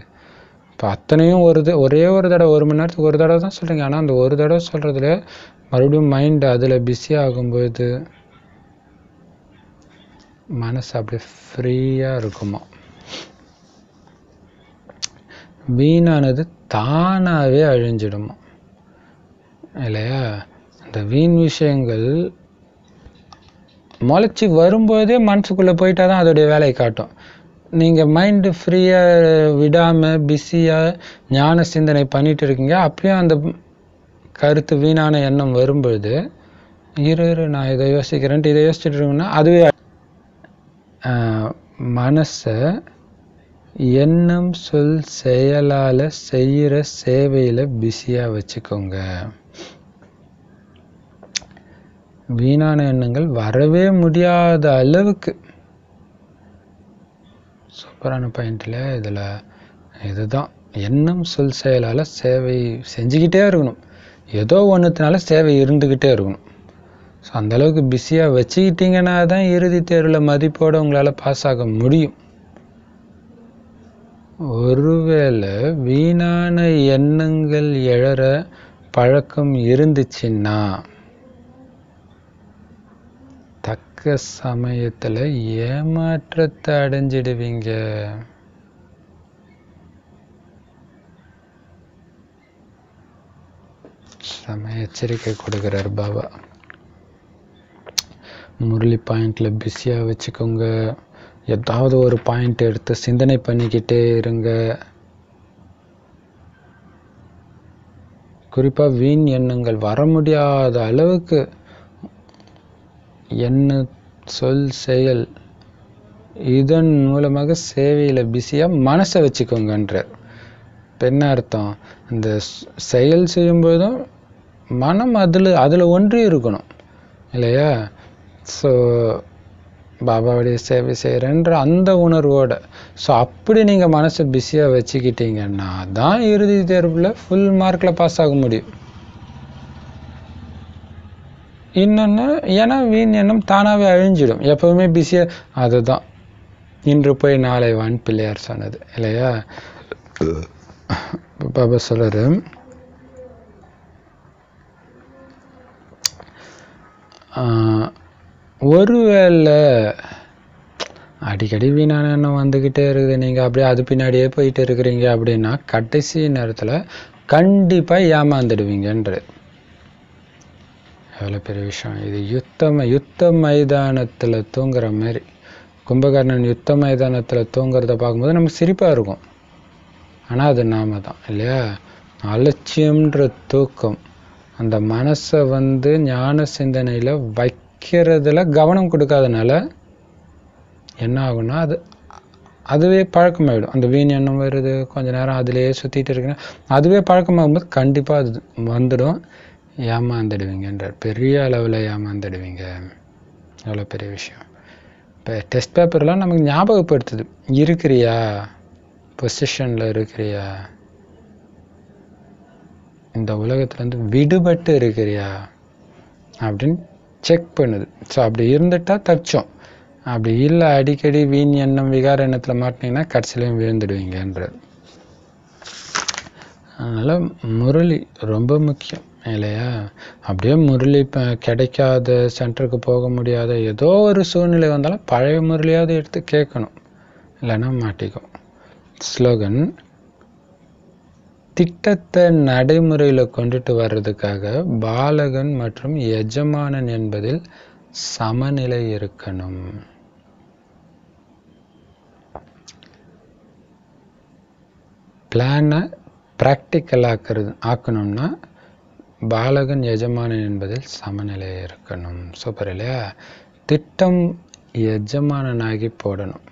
இப்போ அத்தனையும் ஒரே ஒரு தடவை 1 மணி நேரத்துக்கு ஒரு தடவை தான் சொல்கிறீங்க. ஆனால் அந்த ஒரு தடவை சொல்கிறதுல மறுபடியும் மைண்டு அதில் பிஸி ஆகும்போது மனசு அப்படியே ஃப்ரீயாக இருக்குமா. வீணானது தானாகவே அழிஞ்சிடுமா இல்லையா? அந்த வீண் விஷயங்கள் முளைச்சி வரும்போதே மனசுக்குள்ளே போயிட்டா தான் அதோடைய வேலையை காட்டும். நீங்கள் மைண்டு ஃப்ரீயாக விடாமல் பிஸியாக ஞான சிந்தனை பண்ணிகிட்டு இருக்கீங்க, அப்பயும் அந்த கருத்து வீணான எண்ணம் வரும்பொழுது நான் இதை யோசிக்கிறேன்ட்டு இதை யோசிச்சுட்டு இருக்கோன்னா அதுவே மனசை எண்ணம் சொல் செயலால் செய்கிற சேவையில் பிஸியாக வச்சுக்கோங்க. வீணான எண்ணங்கள் வரவே முடியாத அளவுக்கு. சூப்பரான பாயிண்டில் இதில் இதுதான், எண்ணம் சொல் செயலால் சேவை செஞ்சுக்கிட்டே இருக்கணும். ஏதோ ஒன்றுத்தினால சேவை இருந்துக்கிட்டே இருக்கணும். ஸோ அந்தளவுக்கு பிஸியாக வச்சுக்கிட்டிங்கன்னா தான் இறுதி தேர்வில் மதிப்போடு உங்களால் பாஸ் ஆக முடியும். ஒருவேளை வீணான எண்ணங்கள் எழற பழக்கம் இருந்துச்சுன்னா தக்க சமயத்தில் ஏமாற்றத்தை அடைஞ்சிடுவீங்க. எச்சரிக்கை கொடுக்குறார் பாபா. முரளி பாயிண்டில் பிஸியாக வச்சுக்கோங்க. ஏதாவது ஒரு பாயிண்ட் எடுத்து சிந்தனை பண்ணிக்கிட்டே இருங்க. குறிப்பாக வீண் எண்ணங்கள் வர முடியாத அளவுக்கு எண்ண சொல் செயல் இதன் மூலமாக சேவையில் பிஸியாக மனசை வச்சுக்கோங்கன்றார். என்ன அர்த்தம்? இந்த செயல் செய்யும்போதும் மனம் அதில் ஒன்றி இருக்கணும் இல்லையா? ஸோ பாபாவுடைய சேவை செய்கிறேன்ற அந்த உணர்வோடு. ஸோ அப்படி நீங்கள் மனசை பிஸியாக வச்சுக்கிட்டீங்கன்னா தான் இறுதி தேர்வில் ஃபுல் மார்க்கில் பாஸ் ஆக முடியும். இன்னொன்று, ஏன்னா வீண் எண்ணம் தானாகவே அழிஞ்சிடும். எப்போவுமே பிஸியாக, அதுதான் இன்று போய் நாளை வான் பிள்ளையார் சொன்னது இல்லையா? பாபா சொல்கிறாரு, ஒருவேளை அடிக்கடி வீணான எண்ணம் வந்துக்கிட்டே இருக்குது, நீங்கள் அப்படியே அது பின்னாடியே போயிட்டு இருக்கிறீங்க அப்படின்னா கடைசி நேரத்தில் கண்டிப்பாக ஏமாந்துடுவீங்கன்ற. எவ்வளோ பெரிய விஷயம் இது! யுத்த மைதானத்தில் தூங்குற மாதிரி, கும்பகர்ணன் யுத்த மைதானத்தில் தூங்குறத பார்க்கும்போது நமக்கு சிரிப்பாக இருக்கும். ஆனால் அது நாம தான் இல்லையா? அலட்சியம்ன்ற தூக்கம் அந்த மனசை ஞான சிந்தனையில் வைக்கிறதுல கவனம் கொடுக்காதனால என்ன ஆகும்னா அதுவே பழக்கமாகிடும். அந்த வீண் எண்ணம் வருது, கொஞ்ச நேரம் அதிலேயே சுற்றிட்டு இருக்குன்னா அதுவே பழக்கமாகும்போது கண்டிப்பாக அது வந்துடும். ஏமாந்துடுவீங்கன்றார். பெரிய அளவில் ஏமாந்துடுவீங்க. எவ்வளோ பெரிய விஷயம்! இப்போ டெஸ்ட் பேப்பர்லாம் நமக்கு ஞாபகப்படுத்துது, இருக்கிறியா, பொசிஷனில் இருக்கிறியா, இந்த உலகத்துலேருந்து விடுபட்டு இருக்கிறியா அப்படின்னு செக் பண்ணுது. ஸோ அப்படி இருந்துட்டால் தப்பிச்சோம். அப்படி இல்லை, அடிக்கடி வீண் எண்ணம் விகார எண்ணத்தில் மாட்டினீங்கன்னா கடைசியிலையும் விழுந்துடுவீங்கன்றது. அதனால் முரளி ரொம்ப முக்கியம் இல்லையா? அப்படியே முரளி கிடைக்காத, சென்டருக்கு போக முடியாத ஏதோ ஒரு சூழ்நிலை வந்தாலும் பழைய முரளியாவது எடுத்து கேட்கணும், இல்லைன்னா மாட்டிக்கும். ஸ்லோகன்: திட்டத்தை நடைமுறையில் கொண்டுட்டு வர்றதுக்காக பாலகன் மற்றும் எஜமானன் என்பதில் சமநிலை இருக்கணும். பிளானை ப்ராக்டிக்கல் ஆக்கணும்னா பாலகன் எஜமானன் என்பதில் சமநிலை இருக்கணும். சூப்பர் இல்லையா? திட்டம் எஜமானனாகி போடணும்.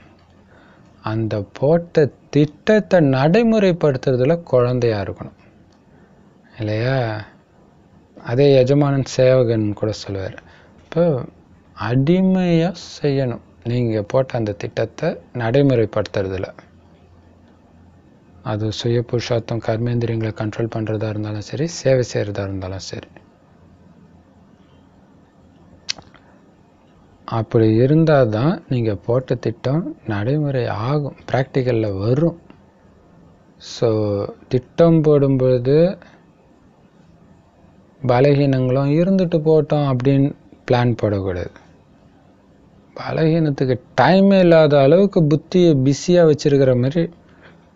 அந்த போட்ட திட்டத்தை நடைமுறைப்படுத்துறதுல குழந்தையா இருக்கணும் இல்லையா? அதே எஜமானன் சேவகன் கூட சொல்லுவார். இப்போ அடிமையாக செய்யணும் நீங்கள் போட்ட அந்த திட்டத்தை நடைமுறைப்படுத்துறதுல. அது சுய புருஷார்த்தம் கர்மேந்திரியங்களை கண்ட்ரோல் பண்ணுறதா இருந்தாலும் சரி, சேவை செய்கிறதா இருந்தாலும் சரி. அப்படி இருந்தால் தான் நீங்கள் போட்ட திட்டம் நடைமுறை ஆகும், ப்ராக்டிக்கலில் வரும். ஸோ திட்டம் போடும்போது பலகீனங்களும் இருந்துட்டு போட்டோம் அப்படின்னு பிளான் போடக்கூடாது. பலகீனத்துக்கு டைமே இல்லாத அளவுக்கு புத்தியை பிஸியாக வச்சுருக்கிற மாதிரி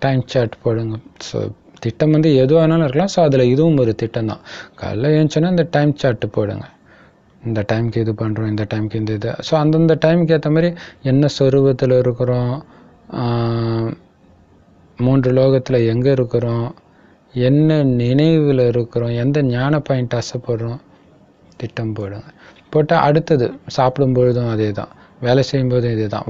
டைம் சார்ட் போடுங்க. ஸோ திட்டம் எது வேணாலும் இருக்கலாம். ஸோ அதில் இதுவும் ஒரு திட்டம் தான். காலைல ஏழுச்சோன்னா இந்த டைம் சார்ட்டு போடுங்க. இந்த டைமுக்கு இது பண்ணுறோம், இந்த டைமுக்கு இந்த இது. ஸோ அந்தந்த டைமுக்கு ஏற்ற மாதிரி என்ன சொரூபத்தில் இருக்கிறோம், 3 லோகத்தில் எங்கே இருக்கிறோம், என்ன நினைவில் இருக்கிறோம், எந்த ஞான பாயிண்ட் ஆசைப்படுறோம், திட்டம் போடுங்க. போட்டால் அடுத்தது சாப்பிடும்பொழுதும் அதே தான், வேலை செய்யும்போதும் இதே தான்,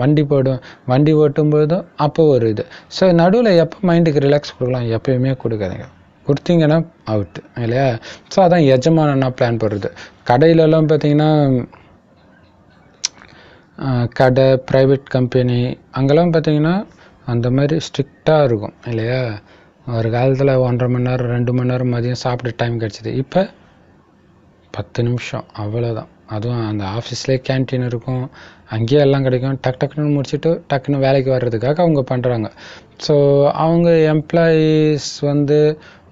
வண்டி ஓட்டும்பொழுதும் அப்போ ஒரு இது. ஸோ நடுவில் எப்போ மைண்டுக்கு ரிலாக்ஸ் கொடுக்கலாம், எப்பயுமே கொடுக்காதீங்க. கொடுத்தீங்கன்னா அவுட்டு இல்லையா? ஸோ அதான் எஜமானனா பிளான் போடுறது. கடையிலலாம் பார்த்தீங்கன்னா கடை, ப்ரைவேட் கம்பெனி அங்கெல்லாம் பார்த்தீங்கன்னா அந்த மாதிரி ஸ்ட்ரிக்டாக இருக்கும் இல்லையா? ஒரு காலத்தில் 1.5 மணி நேரம் 2 மணி நேரம் மதியம் சாப்பிட டைம் கிடச்சிது. இப்போ 10 நிமிஷம் அவ்வளோதான். அதுவும் அந்த ஆஃபீஸ்லேயே கேன்டீன் இருக்கும், அங்கேயே எல்லாம் கிடைக்கும். டக்குன்னு முடிச்சுட்டு டக்குன்னு வேலைக்கு வர்றதுக்காக அவங்க பண்ணுறாங்க. ஸோ அவங்க எம்ப்ளாயீஸ்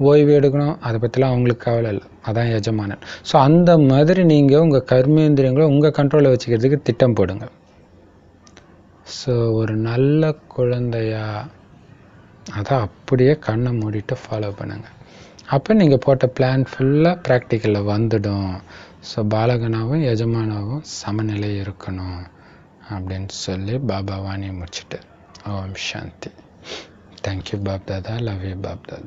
ஓய்வு எடுக்கணும், அதை பற்றிலாம் அவங்களுக்கு கவலை இல்லை. அதான் எஜமானன். ஸோ அந்த மாதிரி நீங்கள் உங்கள் கர்மேந்திரியங்களை உங்கள் கண்ட்ரோலில் வச்சுக்கிறதுக்கு திட்டம் போடுங்க. ஸோ ஒரு நல்ல குழந்தையா அதை அப்படியே கண்ணை மூடிட்டு ஃபாலோ பண்ணுங்கள். அப்போ நீங்கள் போட்ட பிளான் ஃபுல்லாக ப்ராக்டிக்கலில் வந்துடும். ஸோ பாலகனாகவும் எஜமானாவும் சமநிலை இருக்கணும் அப்படின்னு சொல்லி பாபா வாணியை முடிச்சுட்டு ஓம் சாந்தி. Thank you Bap Dada. Love you Bap Dada.